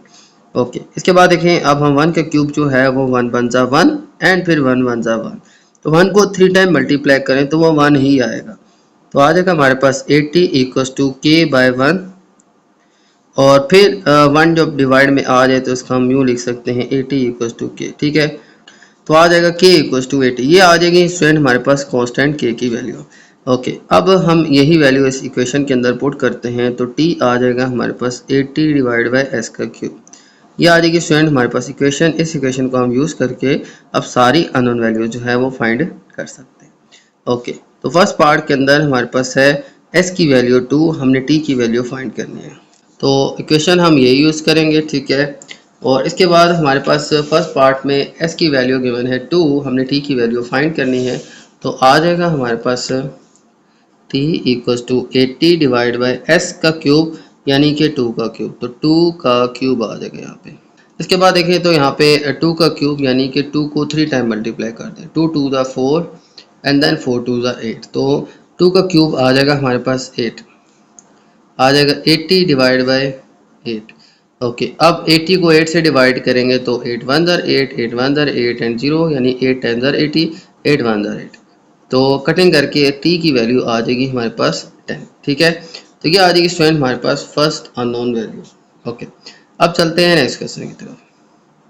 ओके, इसके बाद देखें अब हम 1 का क्यूब जो है वो 1 बन जा 1 एंड फिर 1 बन जा 1, तो 1 को 3 टाइम मल्टीप्लाई करें तो वो 1 ही आएगा। तो आ जाएगा हमारे पास 80 इक्वल्स टू k बाय 1 और फिर 1 जब डिवाइड में आ जाए तो इसका हम यूँ लिख सकते हैं 80 इक्वल्स टू k, ठीक है। तो आ जाएगा k इक्वल्स टू 80, ये आ जाएगी स्टूडेंट हमारे पास कांस्टेंट k की वैल्यू। ओके, अब हम यही वैल्यू इस इक्वेशन के अंदर पुट करते हैं तो t आ जाएगा हमारे पास 80 डिवाइड बाय s का क्यूब। ये आ जाएगी स्टूडेंट हमारे पास इक्वेशन। इस इक्वेशन को हम यूज़ करके अब सारी अननोन वैल्यू जो है वो फाइंड कर सकते हैं। ओके, तो फर्स्ट पार्ट के अंदर हमारे पास है s की वैल्यू 2, हमने t की वैल्यू फाइंड करनी है, तो इक्वेशन हम ये यूज़ करेंगे, ठीक है। और इसके बाद हमारे पास फर्स्ट पार्ट में s की वैल्यू गिवन है 2, हमने t की वैल्यू फाइंड करनी है, तो आ जाएगा हमारे पास t equals to 80 divide by s का क्यूब यानी कि 2 का क्यूब, तो 2 का क्यूब आ जाएगा यहाँ पे। इसके बाद देखें तो यहाँ पे 2 का क्यूब यानी कि 2 को 3 टाइम मल्टीप्लाई कर दें, 2 2 ज़ा 4 एंड देन 4 2 ज़ा 8, तो 2 का क्यूब आ जाएगा हमारे पास 8, आ जाएगा 80 डिवाइड बाय 8। ओके, अब 80 को 8 से डिवाइड करेंगे तो 8 1 ज़ा 8, 8 1 ज़ा 8 एंड 0 यानी 8 10 ज़ा 80, 8 1 ज़ा 8। तो कटिंग करके t की वैल्यू आ जाएगी हमारे पास 10, ठीक है। तो ये आ जाएगी स्टूडेंट हमारे पास फर्स्ट अननोन वैल्यू। ओके, अब चलते हैं नेक्स्ट क्वेश्चन की तरफ।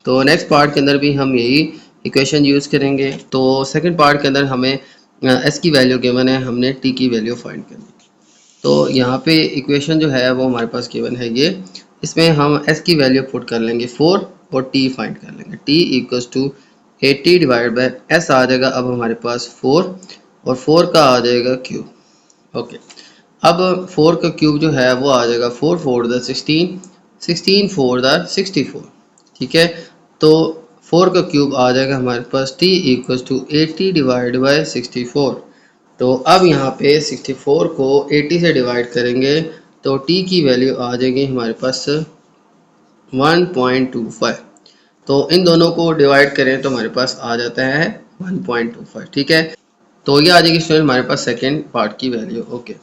तो नेक्स्ट पार्ट के अंदर भी हम यही इक्वेशन यूज़ करेंगे। तो सेकंड पार्ट के अंदर हमें s की वैल्यू गिवन है, हमने t की वैल्यू फाइंड करनी है। तो यहाँ पे इक्वेशन जो है वो हमारे पास गिवन है ये, इसमें हम s की वैल्यू पुट कर लेंगे 4 और t फाइंड कर लेंगे। t equals to 80 divide by s आ जाएगा अब हमारे पास 4 और 4 का आ जाएगा क्यूब। ओके, अब 4 का क्यूब जो है वो आ जाएगा 4 4 द 16, 16 4 द 64। ठीक है, तो 4 का क्यूब आ जाएगा हमारे पास t equals to 80 divide by 64। तो अब यहाँ पे 64 को 80 से डिवाइड करेंगे तो t की वैल्यू आ जाएगी हमारे पास 1.25। तो इन दोनों को डिवाइड करें तो हमारे पास आ जाता है 1.25। ठीक है, तो ये आ जाएगी स्टूडेंट हमारे पास सेकेंड पार्ट की वैल्यू। ओके,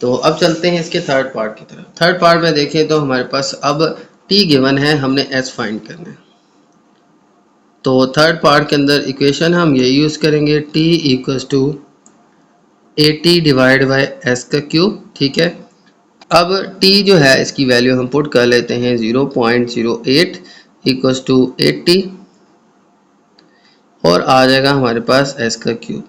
तो अब चलते हैं इसके थर्ड पार्ट की तरफ। थर्ड पार्ट में देखें तो हमारे पास अब t गिवन है, हमने s फाइंड करना है। तो थर्ड पार्ट के अंदर इक्वेशन हम ये यूज़ करेंगे, t equals to 80 divide by s का क्यूब। ठीक है, अब t जो है इसकी वैल्यू हम पुट कर लेते हैं 0.08 इक्वल्स टू 80 और आ जाएगा हमारे पास s का क्यूब।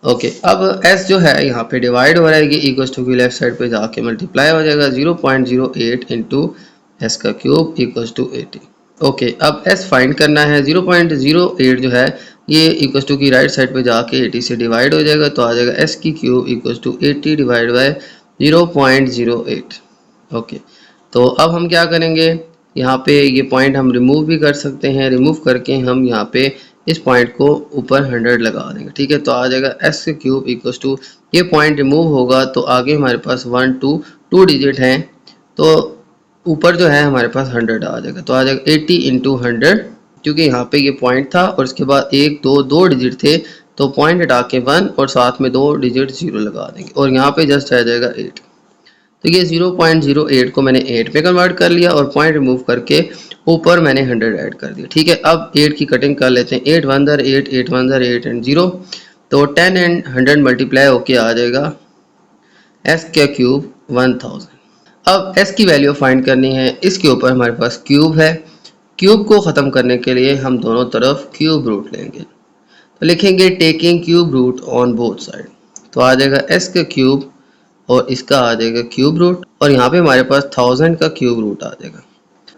ओके, अब s जो है यहाँ पे डिवाइड हो रहा है, ये इक्वल्स टू की लेफ्ट साइड पे जाके मल्टीप्लाई हो जाएगा 0.08 इंटू s का क्यूब इक्वल्स टू 80। ओके, अब s फाइंड करना है। 0.08 जो है ये इक्वल्स टू की राइट साइड पे जाके 80 से डिवाइड हो जाएगा तो आ जाएगा s की cube equals to 80 divide by 0.08। Okay, तो अब हम क्या करेंगे, यहाँ पे ये पॉइंट हम रिमूव भी कर सकते हैं। रिमूव करके हम यहाँ पे इस पॉइंट को ऊपर 100 लगा देंगे। ठीक है, तो आ जाएगा s के क्यूब इक्वल्स टू, ये पॉइंट रिमूव होगा तो आगे हमारे पास 1 2 2 डिजिट हैं, तो ऊपर जो है हमारे पास 100 आ जाएगा। तो आ जाएगा 80 इंटू 100, क्योंकि यहाँ पे ये पॉइंट था और इसके बाद 1 2 2 डिजिट थे, तो पॉइंट हटा के 1 और साथ में 2 डिजिट 0 लगा देंगे और यहाँ पे जस्ट रह जाएगा 8। तो ये 0.08 को मैंने 8 में कन्वर्ट कर लिया और पॉइंट रिमूव करके ऊपर मैंने 100 ऐड कर दिया। ठीक है, अब 8 की कटिंग कर लेते हैं। 8 1 दर 8, 8 1 दर 8 एंड 0, तो 10 एंड 100 मल्टीप्लाई होके आ जाएगा s का क्यूब 1000। अब s की वैल्यू फाइंड करनी है, इसके ऊपर हमारे पास क्यूब है। क्यूब को ख़त्म करने के लिए हम दोनों तरफ क्यूब रूट लेंगे, तो लिखेंगे taking cube root on both side, तो आ जाएगा s का क्यूब और इसका आ जाएगा क्यूब रूट और यहाँ पे हमारे पास 1000 का क्यूब रूट आ जाएगा।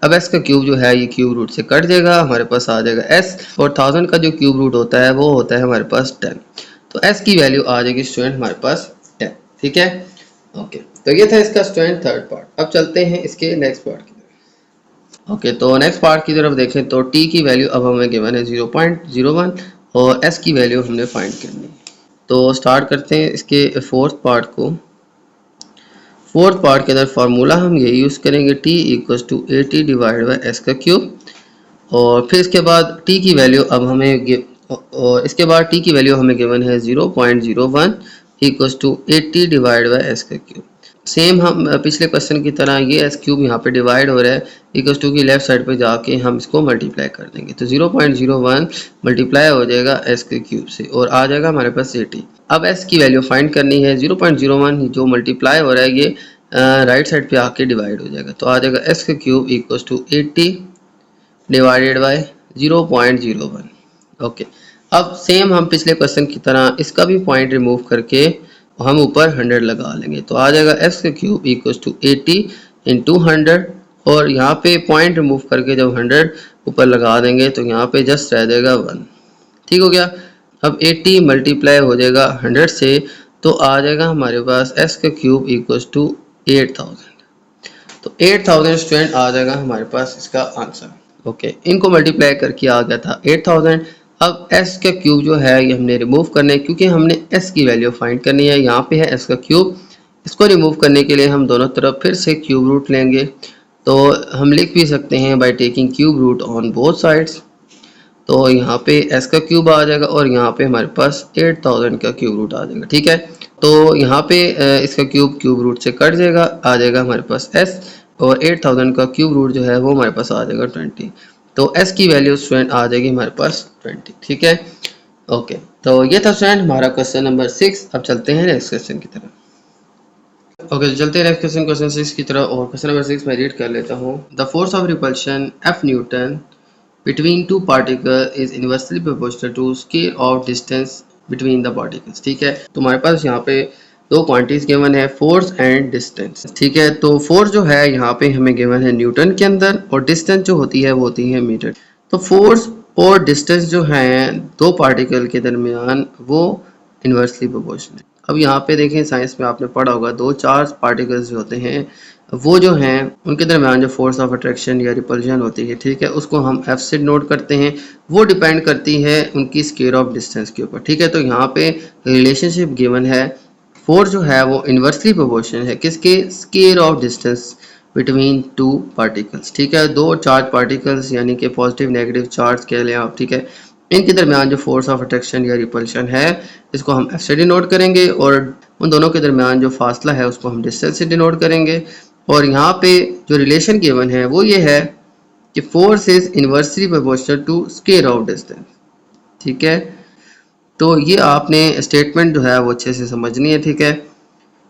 अब s का क्यूब जो है ये क्यूब रूट से कट जाएगा, हमारे पास आ जाएगा s और 1000 का जो क्यूब रूट होता है वो होता है हमारे पास 10। तो s की वैल्यू आ जाएगी स्टूडेंट हमारे पास 10। ठीक है, ओके, तो ये था इसका स्टूडेंट थर्ड पार्ट। अब चलते हैं इसके नेक्स्ट पार्ट की तरफ। ओके, तो नेक्स्ट पार्ट की तरफ देखें तो t की वैल्यू अब हमें गिवन है 0.01 और s की वैल्यू हमने फाइंड करनी है। तो स्टार्ट करते हैं इसके फोर्थ पार्ट को। फोर्थ पार्ट के अंदर फार्मूला हम ये यूज़ करेंगे, t equals to 80 divide by s का क्यूब और फिर इसके बाद t की वैल्यू अब हमें और इसके बाद t की वैल्यू हमें गिवन है 0.01 equals to 80 divide by s का क्यूब। सेम हम पिछले क्वेश्चन की तरह ये s क्यूब यहाँ पे डिवाइड हो रहा है, इक्वल्स टू की लेफ्ट साइड पे जाके हम इसको मल्टीप्लाई कर देंगे, तो 0.01 मल्टीप्लाई हो जाएगा s के क्यूब से और आ जाएगा हमारे पास 80। अब s की वैल्यू फाइंड करनी है। 0.01 जो मल्टीप्लाई हो रहा है ये राइट साइड पे आके डिवाइड हो जाएगा, तो आ जाएगा s का cube equals to 80 divided by 0.01। Okay, अब सेम हम पिछले क्वेश्चन की तरह इसका भी पॉइंट रिमूव करके हम ऊपर 100 लगा लेंगे, तो आ जाएगा s का क्यूब इक्वल्स टू 80 इंटू 100 और यहाँ पे पॉइंट रिमूव करके जब 100 ऊपर लगा देंगे तो यहाँ पे जस्ट रह जाएगा 1। ठीक हो गया। अब 80 मल्टीप्लाई हो जाएगा 100 से, तो आ जाएगा हमारे पास s का क्यूब इक्वल्स टू 8000। तो 8000 स्टूडेंट आ जाएगा हमारे पास इसका आंसर। ओके, इनको मल्टीप्लाई करके आ गया था 8000। अब s का क्यूब जो है ये हमने रिमूव करना है, क्योंकि हमने s की वैल्यू फाइंड करनी है। यहाँ पे है s का क्यूब, इसको रिमूव करने के लिए हम दोनों तरफ फिर से क्यूब रूट लेंगे, तो हम लिख भी सकते हैं by taking cube root on both sides. तो यहाँ पे s का क्यूब आ जाएगा और यहाँ पे हमारे पास 8000 का क्यूब रूट आ जाएगा। ठीक है, तो यहाँ पे इसका क्यूब रूट से कट जाएगा, आ जाएगा हमारे पास s और 8000 का क्यूब रूट जो है वो हमारे पास आ जाएगा 20। तो s की वैल्यू स्टूडेंट आ जाएगी हमारे पास 20। ठीक है, ओके, तो ये था स्टूडेंट हमारा क्वेश्चन नंबर 6। अब चलते हैं नेक्स्ट क्वेश्चन की तरफ। ओके, चलते हैं नेक्स्ट क्वेश्चन 6 की तरफ और क्वेश्चन नंबर 6 मैं रीड कर लेता हूँ। The force of repulsion F Newton between two particles is inversely proportional to scale of distance between the particles। ठीक है, तो हमारे पास यहाँ पे दो क्वांटिटीज गिवन है, फोर्स एंड डिस्टेंस। ठीक है, तो फोर्स जो है यहाँ पे हमें गिवन है न्यूटन के अंदर और डिस्टेंस जो होती है वो होती है मीटर। तो फोर्स और डिस्टेंस जो है दो पार्टिकल के दरमियान वो इन्वर्सली प्रोपोर्शनल है। अब यहाँ पे देखें, साइंस में आपने पढ़ा होगा दो चार्ज पार्टिकल्स जो होते हैं वो जो हैं उनके दरमियान जो फोर्स ऑफ अट्रैक्शन या रिपल्शन होती है, ठीक है, उसको हम एफ से नोट करते हैं। वो डिपेंड करती है उनकी स्केयर ऑफ डिस्टेंस के ऊपर। ठीक है, तो यहाँ पे रिलेशनशिप गिवन है, फोर्स जो है वो इन्वर्सली प्रोपोर्शनल है किसके, square of distance between two particles. ठीक है, दो चार्ज पार्टिकल्स यानी कि पॉजिटिव नेगेटिव चार्ज कह लें आप, ठीक है, इनके दरमियान जो फोर्स ऑफ अट्रैक्शन या रिपल्शन है इसको हम एफ से डिनोट करेंगे और उन दोनों के दरमियान जो फासला है उसको हम डिस्टेंस से डिनोट करेंगे। और यहाँ पे जो रिलेशन गिवन है वो ये है कि force is inversely proportional to square of distance. ठीक है, तो ये आपने स्टेटमेंट जो है वो अच्छे से समझनी है। ठीक है,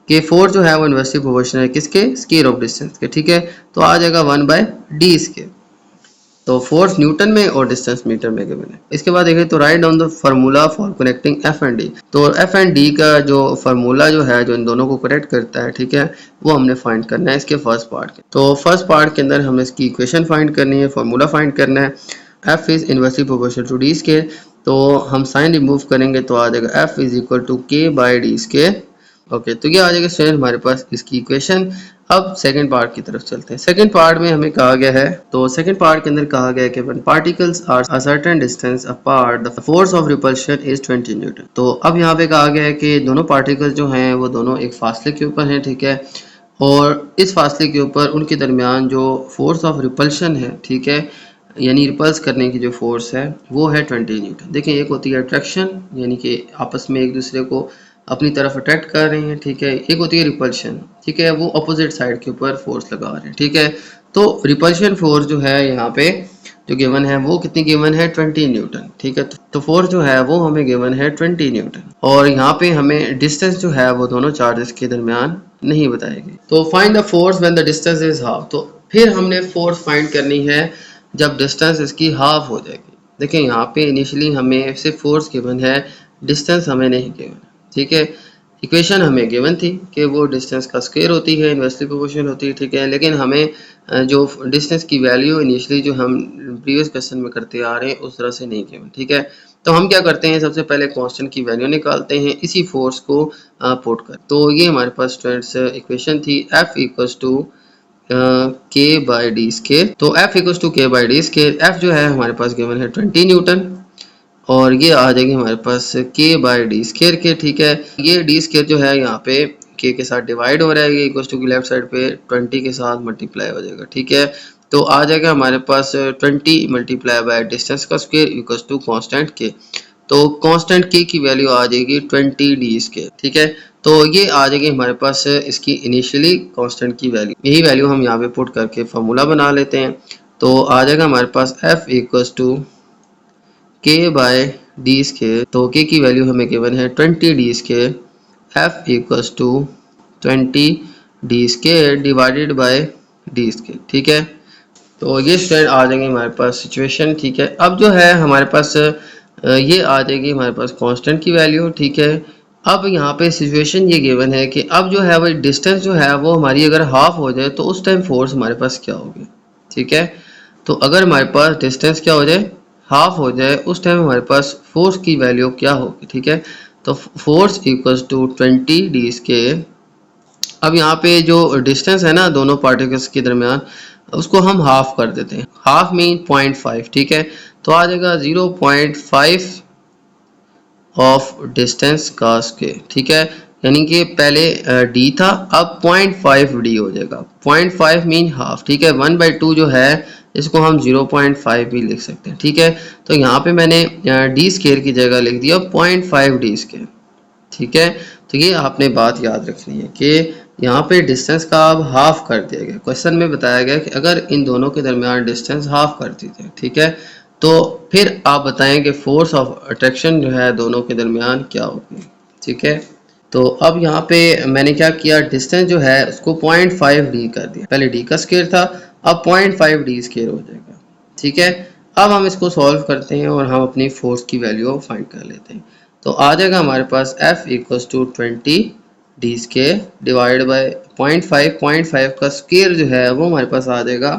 कि फोर्स जो है वो इन्वर्सली प्रोपोर्शनल है किसके, स्केयर ऑफ डिस्टेंस के। ठीक है, तो आ जाएगा 1/d स्केयर। तो फोर्स न्यूटन में और डिस्टेंस मीटर में गिवन है। इसके बाद देखें तो write down the formula for connecting F and D. तो एफ एंड डी का जो फार्मूला जो है जो इन दोनों को कनेक्ट करता है, ठीक है, वो हमने फाइंड करना है इसके फर्स्ट पार्ट के। तो फर्स्ट पार्ट के अंदर हमें इसकी इक्वेशन फाइंड करनी है, फार्मूला फाइंड करना है। F is inversely proportional to d square, तो हम साइन रिमूव करेंगे तो आ जाएगा F is equal to k by d square. Okay, तो ये आ जाएगा स्टूडेंट हमारे पास इसकी इक्वेशन। अब सेकंड पार्ट की तरफ चलते हैं। सेकंड पार्ट में हमें कहा गया है, तो सेकंड पार्ट के अंदर कहा गया है कि when particles are a certain distance apart the force of repulsion is 20 newton. तो अब यहाँ पे कहा गया है कि दोनों पार्टिकल्स जो हैं वो दोनों एक फासले के ऊपर हैं, ठीक है, और इस फासले के ऊपर उनके दरमियान जो फोर्स ऑफ रिपल्शन है, ठीक है, यानी रिपल्स करने की जो फोर्स है वो है 20 न्यूटन। देखें, एक होती है अट्रैक्शन यानी कि आपस में एक दूसरे को अपनी तरफ अट्रैक्ट कर रहे हैं, ठीक है, एक होती है रिपल्शन, ठीक है, वो अपोजिट साइड के ऊपर फोर्स लगा रहे हैं। ठीक है, तो रिपल्शन फोर्स जो है यहाँ पे जो गिवन है वो कितनी गिवन है, 20 न्यूटन। ठीक है, तो फोर्स जो है वो हमें गिवन है 20 न्यूटन और यहाँ पे हमें डिस्टेंस जो है वो दोनों चार्जेस के दरमियान नहीं बताएगी। तो find the force when the distance is half. तो फिर हमने फोर्स फाइंड करनी है जब डिस्टेंस इसकी हाफ हो जाएगी। देखिए, यहाँ पे इनिशियली हमें सिर्फ फोर्स गिवन है, डिस्टेंस हमें नहीं गिवन। ठीक है, इक्वेशन हमें गिवन थी कि वो डिस्टेंस का स्क्वायर होती है, इन्वर्सली प्रोपोर्शनल होती है, ठीक है, लेकिन हमें जो डिस्टेंस की वैल्यू इनिशियली जो हम प्रीवियस क्वेश्चन में करते आ रहे हैं उस तरह से नहीं गिवन। ठीक है, तो हम क्या करते हैं, सबसे पहले कांस्टेंट की वैल्यू निकालते हैं इसी फोर्स को पुट कर। तो ये हमारे पास स्टूडेंट्स इक्वेशन थी, F equals to k by d square. तो F equals to k by d square, F जो है हमारे पास गिवन है 20 न्यूटन और ये आ जाएगी हमारे पास के बाई डी स्केयर के। ठीक है, ये डी स्केयर जो है यहाँ पे के साथ डिवाइड हो रहा है, ये इक्वल्स टू की लेफ्ट साइड पे 20 के साथ मल्टीप्लाई हो जाएगा। ठीक है, तो आ जाएगा हमारे पास 20 मल्टीप्लाई बाय डिस्टेंस का स्क्वायर इक्वल्स टू कांस्टेंट के। तो कांस्टेंट के की वैल्यू आ जाएगी 20 डी स्केयर। ठीक है, तो ये आ जाएगी हमारे पास इसकी इनिशियली कांस्टेंट की वैल्यू, यही वैल्यू हम यहाँ पे पुट करके फार्मूला बना लेते हैं। तो आ जाएगा हमारे पास F equals to k by d square. तो के की वैल्यू हमें गिवन है 20 d square, F equals to 20 d square divided by d square. ठीक है, तो ये स्टूडेंट आ जाएंगे हमारे पास सिचुएशन। ठीक है, अब जो है हमारे पास ये आ जाएगी हमारे पास कांस्टेंट की वैल्यू। ठीक है, अब यहाँ पे सिचुएशन ये गिवन है कि अब जो है वो डिस्टेंस जो है वो हमारी अगर हाफ हो जाए तो उस टाइम फोर्स हमारे पास क्या होगी। ठीक है, तो अगर हमारे पास डिस्टेंस क्या हो जाए, हाफ हो जाए, उस टाइम हमारे पास फोर्स की वैल्यू क्या होगी। ठीक है, तो force equals to 20 d square. अब यहाँ पे जो डिस्टेंस है ना दोनों पार्टिकल्स के दरमियान उसको हम हाफ कर देते हैं, हाफ मीन 0.5। ठीक है, तो आ जाएगा 0.5 ऑफ डिस्टेंस का स्क्वायर। ठीक है, यानी कि पहले d था, अब 0.5 d हो जाएगा, 0.5 मीन हाफ। ठीक है, 1/2 जो है इसको हम 0.5 भी लिख सकते हैं। ठीक है, तो यहाँ पे मैंने d स्क्वायर की जगह लिख दिया 0.5 d स्क्वायर। ठीक है, तो ये आपने बात याद रखनी है कि यहाँ पे डिस्टेंस का अब हाफ कर दिया गया। क्वेश्चन में बताया गया कि अगर इन दोनों के दरमियान डिस्टेंस हाफ कर दी जाए, ठीक है, तो फिर आप बताएं कि फोर्स ऑफ अट्रैक्शन जो है दोनों के दरमियान क्या होगी। ठीक है, तो अब यहाँ पे मैंने क्या किया, डिस्टेंस जो है उसको 0.5 डी कर दिया, पहले डी का स्क्वायर था, अब 0.5 डी स्क्वायर हो जाएगा। ठीक है, अब हम इसको सॉल्व करते हैं और हम अपनी फोर्स की वैल्यू फाइंड कर लेते हैं। तो आ जाएगा हमारे पास F equals to 20 d square divide by 0.5 का स्केयर जो है वो हमारे पास आ जाएगा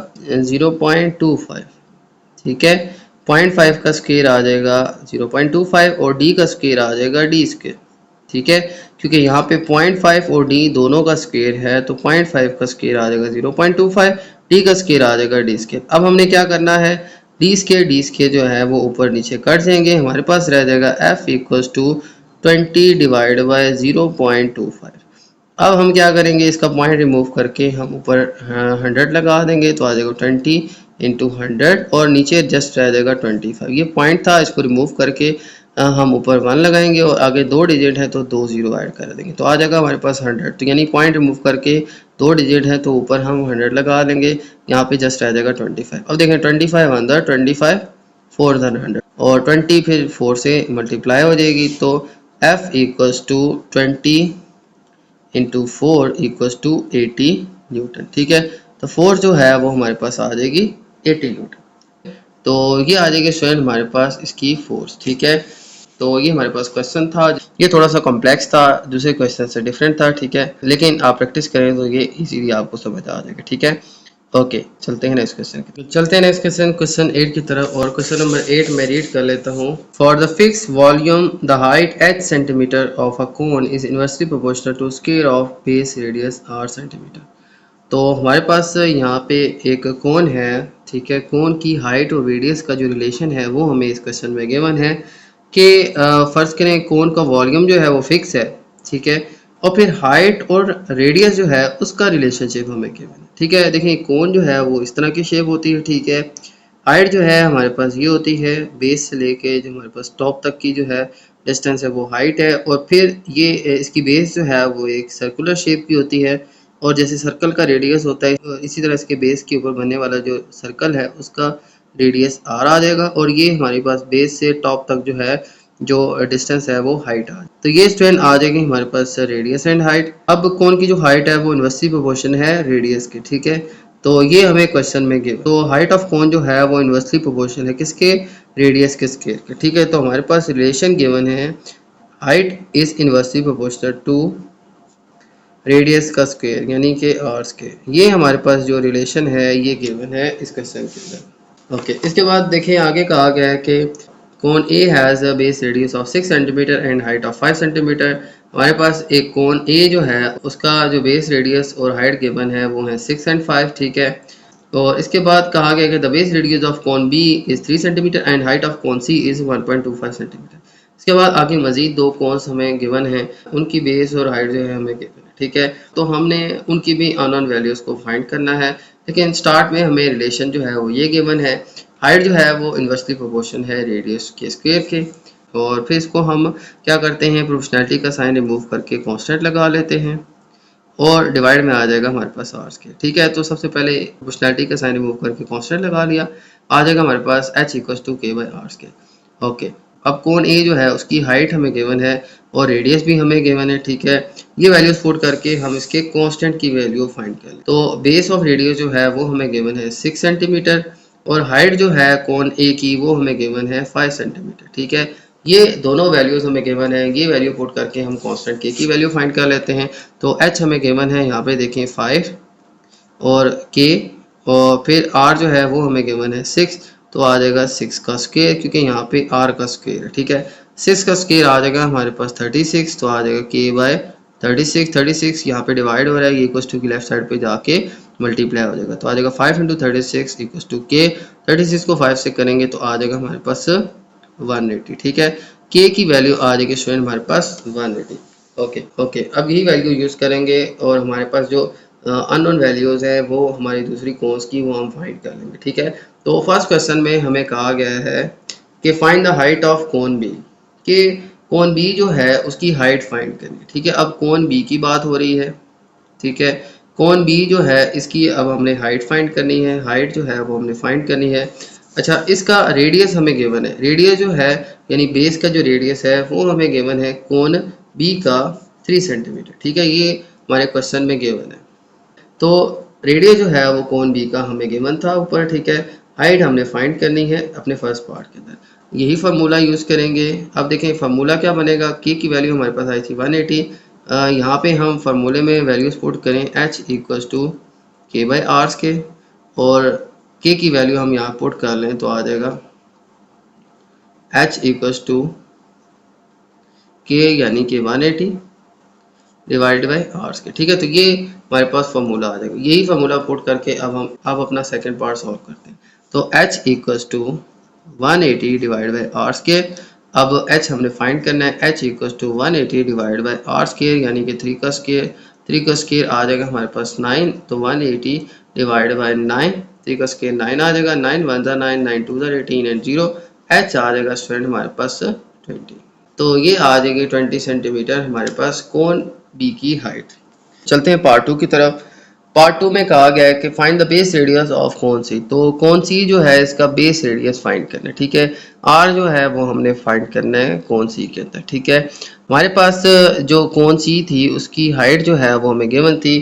0.25, ठीक है। 0.5 का स्केयर आ जाएगा 0.25 और डी का स्केयर आ जाएगा डी स्केयर, ठीक है। क्योंकि यहाँ पे 0.5 और डी दोनों का स्केयर है तो 0.5 का स्केयर आ जाएगा 0.25, डी का स्केयर आ जाएगा डी स्केयर। अब हमने क्या करना है, डी स्केयर जो है वो ऊपर नीचे कट जाएंगे, हमारे पास रह जाएगा F equals to 20 divide by 0.25। अब हम क्या करेंगे, इसका पॉइंट रिमूव करके हम ऊपर 100 लगा देंगे तो आ जाएगा 20 इंटू 100 और नीचे जस्ट रह जाएगा 25। ये पॉइंट था, इसको रिमूव करके हम ऊपर 1 लगाएंगे और आगे 2 डिजिट है तो 2 जीरो ऐड कर देंगे तो आ जाएगा हमारे पास 100। तो यानी पॉइंट रिमूव करके 2 डिजिट है तो ऊपर हम 100 लगा लेंगे, यहाँ पे जस्ट रह जाएगा 25। अब देखें 25 अंदर 25 4 100 और 20 फिर 4 से मल्टीप्लाई हो जाएगी तो F equals to 20 into 4 equals to 80 newton, ठीक है। तो फोर्स जो है वो हमारे पास आ जाएगी 80 न्यूटन। तो ये आ जाएगी स्टूडेंट हमारे पास इसकी फोर्स, ठीक है। तो ये हमारे पास क्वेश्चन था, ये थोड़ा सा कॉम्प्लेक्स था, दूसरे क्वेश्चन से डिफरेंट था, ठीक है। लेकिन आप प्रैक्टिस करें तो ये इजीली आपको समझ आ जाएगा, ठीक है। ओके, चलते हैं नेक्स्ट क्वेश्चन की। चलते हैं नेक्स्ट क्वेश्चन, क्वेश्चन 8 की तरफ। और क्वेश्चन नंबर 8 मैं रीड कर लेता हूँ। For the fix volume the height h centimetre of a cone is inversely proportional to square of base radius r centimetre. तो हमारे पास यहाँ पे एक कोन है, ठीक है। कोन की हाइट और रेडियस का जो रिलेशन है वो हमें इस क्वेश्चन में गिवन है कि फर्ज करें कोन का वॉल्यूम जो है वो फिक्स है, ठीक है। और फिर हाइट और रेडियस जो है उसका रिलेशनशिप हमें गिवन है, ठीक है। देखिए कोन जो है वो इस तरह की शेप होती है, ठीक है। हाइट जो है हमारे पास ये होती है, बेस से लेके जो हमारे पास टॉप तक की जो है डिस्टेंस है वो हाइट है। और फिर ये इसकी बेस जो है वो एक सर्कुलर शेप की होती है और जैसे सर्कल का रेडियस होता है तो इसी तरह इसके बेस के ऊपर बनने वाला जो सर्कल है उसका रेडियस आर आ जाएगा और ये हमारे पास बेस से टॉप तक जो है जो डिस्टेंस है वो हाइट आ। तो ये स्टूडेंट आ जाएगी हमारे पास रेडियस एंड हाइट। अब कोन की जो हाइट है वो इनवर्सली प्रोपोर्शन है रेडियस की, ठीक है। तो ये हमें क्वेश्चन में गिव, तो हाइट ऑफ कोन जो है वो इनवर्सली प्रोपोर्शन है किसके, रेडियस के स्केयर के, ठीक है। तो हमारे पास रिलेशन गिवन है height is inversely proportional to radius का स्क्वायर यानी कि आर स्क्वायर। ये हमारे पास जो रिलेशन है ये गिवन है इस क्वेश्चन के अंदर। ओके, इसके बाद देखें आगे कहा गया है कि cone A has a base radius of 6 centimetre and height of 5 centimetre. हमारे पास एक कोन ए जो है उसका जो बेस रेडियस और हाइट गिवन है वो है 6 एंड 5, ठीक है। और इसके बाद कहा गया कि the base radius of cone B is 3 centimetre and height of cone C is 1.25 centimetre. इसके बाद आगे मजीद दो कोन्स हमें गिवन हैं, उनकी बेस और हाइट जो है हमें गिवन है, ठीक है। तो हमने उनकी भी अननोन वैल्यूज़ को फाइंड करना है, लेकिन स्टार्ट में हमें रिलेशन जो है वो ये गिवन है, हाइट जो है वो इन्वर्सली प्रोपोर्शन है रेडियस के स्क्वायर के। और फिर इसको हम क्या करते हैं, प्रोपोर्शनैलिटी का साइन रिमूव करके कांस्टेंट लगा लेते हैं और डिवाइड में आ जाएगा हमारे पास आर स्क्वायर, ठीक है। तो सबसे पहले प्रोपोर्शनैलिटी का साइन रिमूव करके कांस्टेंट लगा लिया, आ जाएगा हमारे पास h equals to k by r square. Okay, अब कोन ए जो है उसकी हाइट हमें गिवन है और रेडियस भी हमें गिवन है, ठीक है। ये वैल्यूज पुट करके हम इसके कांस्टेंट की वैल्यू फाइंड कर लें। तो बेस ऑफ रेडियस जो है वो हमें गिवन है 6 सेंटीमीटर और हाइट जो है कोन ए की वो हमें गिवन है 5 सेंटीमीटर, ठीक है। ये दोनों वैल्यूज हमें गिवन है, ये वैल्यू पुट करके हम कांस्टेंट के की वैल्यू फाइंड कर लेते हैं। तो h हमें गिवन है यहाँ पे देखें 5 और k और फिर r जो है वो हमें गिवन है 6, तो आ जाएगा 6 का स्क्वायर क्योंकि यहाँ पे r का स्क्वायर है, ठीक है। 6 का स्क्वायर आ जाएगा हमारे पास 36, तो आ जाएगा k बाय 36 यहाँ पे डिवाइड हो रहा है, ये इक्वल टू की लेफ्ट साइड पे जाके मल्टीप्लाई हो जाएगा, तो आ जाएगा 5 इंटू 36 इक्वल टू k। 36 को 5 से करेंगे तो आ जाएगा हमारे पास 180, ठीक है। k की वैल्यू आ जाएगी स्टूडेंट हमारे पास 180। ओके, अब यही वैल्यू यूज़ करेंगे और हमारे पास जो अननोन वैल्यूज़ है वो हमारी दूसरी कोन्स की वो हम फाइंड कर लेंगे, ठीक है। तो फर्स्ट क्वेश्चन में हमें कहा गया है कि find the height of cone B, कि कोन बी जो है उसकी हाइट फाइंड करनी, ठीक है। अब कोन बी की बात हो रही है, ठीक है। कोन बी जो है इसकी अब हमने हाइट फाइंड करनी है, हाइट जो है वो हमने फाइंड करनी है। अच्छा, इसका रेडियस हमें गिवन है, रेडियस जो है यानी बेस का जो रेडियस है वो हमें गिवन है कोन बी का 3 सेंटीमीटर, ठीक है। ये हमारे क्वेश्चन में गिवन है। तो रेडियस जो है वो कोन बी का हमें गिवन था ऊपर, ठीक है। हाइट हमने फाइंड करनी है अपने फर्स्ट पार्ट के अंदर, यही फार्मूला यूज़ करेंगे। अब देखें फार्मूला क्या बनेगा, के की वैल्यू हमारे पास आई थी 180, यहाँ पे हम फार्मूले में वैल्यूज पुट करें h equals to k by are के, और k की वैल्यू हम यहाँ पुट कर लें तो आ जाएगा h इक्वल्स टू k यानी कि 180 डिवाइड बाई आर के। ठीक है, तो ये हमारे पास फार्मूला आ जाएगा। यही फार्मूला पुट करके अब अपना सेकंड पार्ट सॉल्व करते हैं। तो h equals to 180 divide by r square. अब h हमने फाइंड करना है, h equals to 180 divide by r square यानी कि 3 का स्क्वायर। 3 का स्क्वायर आ जाएगा हमारे पास 9, तो 180 डिवाइड बाई 9, 3 का स्क्वायर 9 आ जाएगा, 9 1 ज़ा 9, 9 2 ज़ा 18 एंड 0, h आ जाएगा स्टूडेंट हमारे पास 20। तो ये आ जाएगी 20 सेंटीमीटर हमारे पास कोन बी की हाइट। चलते हैं पार्ट 2 की तरफ। पार्ट 2 में कहा गया है कि find the base radius of कौन सी। तो कौन सी जो है इसका बेस रेडियस फाइंड करना है। ठीक है, आर जो है वो हमने फाइंड करना है कौन सी के अंदर। ठीक है, हमारे पास जो कौन सी थी उसकी हाइट जो है वो हमें गिवन थी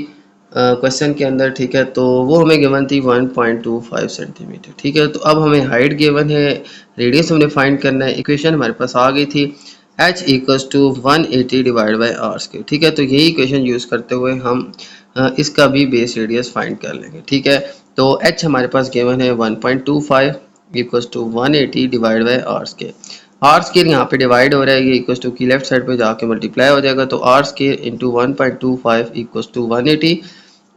क्वेश्चन के अंदर। ठीक है, तो वो हमें गिवन थी 1.25 सेंटीमीटर। ठीक है, तो अब हमें हाइट गिवन है, रेडियस हमने फाइंड करना है। इक्वेशन हमारे पास आ गई थी h equals to 180 divide by r square. ठीक है, तो यही इक्वेशन यूज़ करते हुए हम इसका भी बेस रेडियस फाइंड कर लेंगे। ठीक है, तो h हमारे पास गिवन है 1.25 equals to 180 divide by r square. R square यहाँ पे डिवाइड हो रहा है, ये इक्वल्स टू की लेफ्ट साइड पे जाके मल्टीप्लाई हो जाएगा, तो r square into 1.25 equals to 180।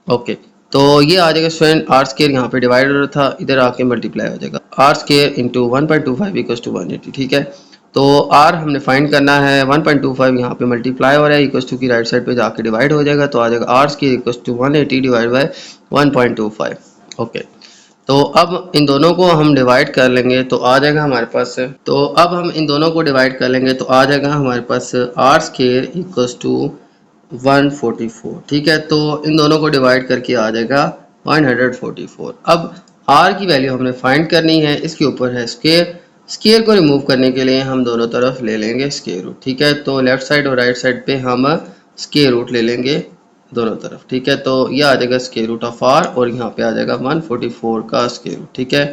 Okay, तो ये आ जाएगा स्टूडेंट, आर स्क्वायर यहाँ पे डिवाइड हो रहा था, इधर आके मल्टीप्लाई हो जाएगा, r square into 1.25 equals to 180। ठीक है, तो r हमने फाइंड करना है, 1.25 यहाँ पे मल्टीप्लाई हो रहा है, इक्वल्स टू की राइट साइड पे जाके डिवाइड हो जाएगा, तो आ जाएगा r square equals to 180 divide by 1.25। Okay, तो अब इन दोनों को हम डिवाइड कर लेंगे तो आ जाएगा हमारे पास, तो अब हम इन दोनों को डिवाइड कर लेंगे तो आ जाएगा हमारे पास r स्क्वायर इक्वल्स टू 144। ठीक है, तो इन दोनों को डिवाइड करके आ जाएगा 144। अब r की वैल्यू हमने फाइंड करनी है, इसके ऊपर है स्क्वायर। स्क्वायर को रिमूव करने के लिए हम दोनों तरफ ले लेंगे स्क्वायर रूट। ठीक है, तो लेफ्ट साइड और राइट साइड पे हम स्क्वायर रूट ले लेंगे दोनों तरफ। ठीक है, तो ये आ जाएगा स्क्वायर रूट ऑफ r और यहाँ पे आ जाएगा 144 का स्क्वायर रूट। ठीक है,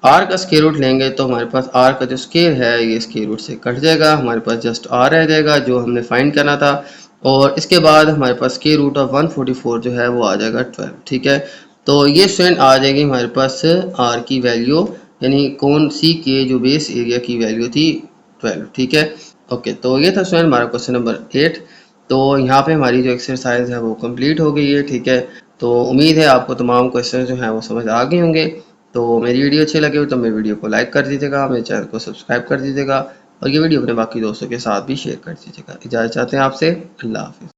r का स्क्वायर रूट लेंगे तो हमारे पास r का जो स्क्वायर है ये स्क्वायर रूट से कट जाएगा, हमारे पास जस्ट r रह जाएगा जो हमने फाइंड करना था, और इसके बाद हमारे पास स्क्वायर रूट ऑफ 144 जो है वो आ जाएगा 12। ठीक है, तो ये स्टूडेंट आ जाएगी हमारे पास r की वैल्यू, यानी कौन सी के जो बेस एरिया की वैल्यू थी 12। ठीक है, ओके, तो ये था स्टूडेंट हमारा क्वेश्चन नंबर 8। तो यहाँ पे हमारी जो एक्सरसाइज है वो कंप्लीट हो गई है। ठीक है, तो उम्मीद है आपको तमाम क्वेश्चन जो हैं वो समझ आ गए होंगे। तो मेरी वीडियो अच्छी लगे हो तो मेरी वीडियो को लाइक कर दीजिएगा, मेरे चैनल को सब्सक्राइब कर दीजिएगा, और ये वीडियो अपने बाकी दोस्तों के साथ भी शेयर कर दीजिएगा। इजाज़त चाहते हैं आपसे, अल्लाह हाफिज़।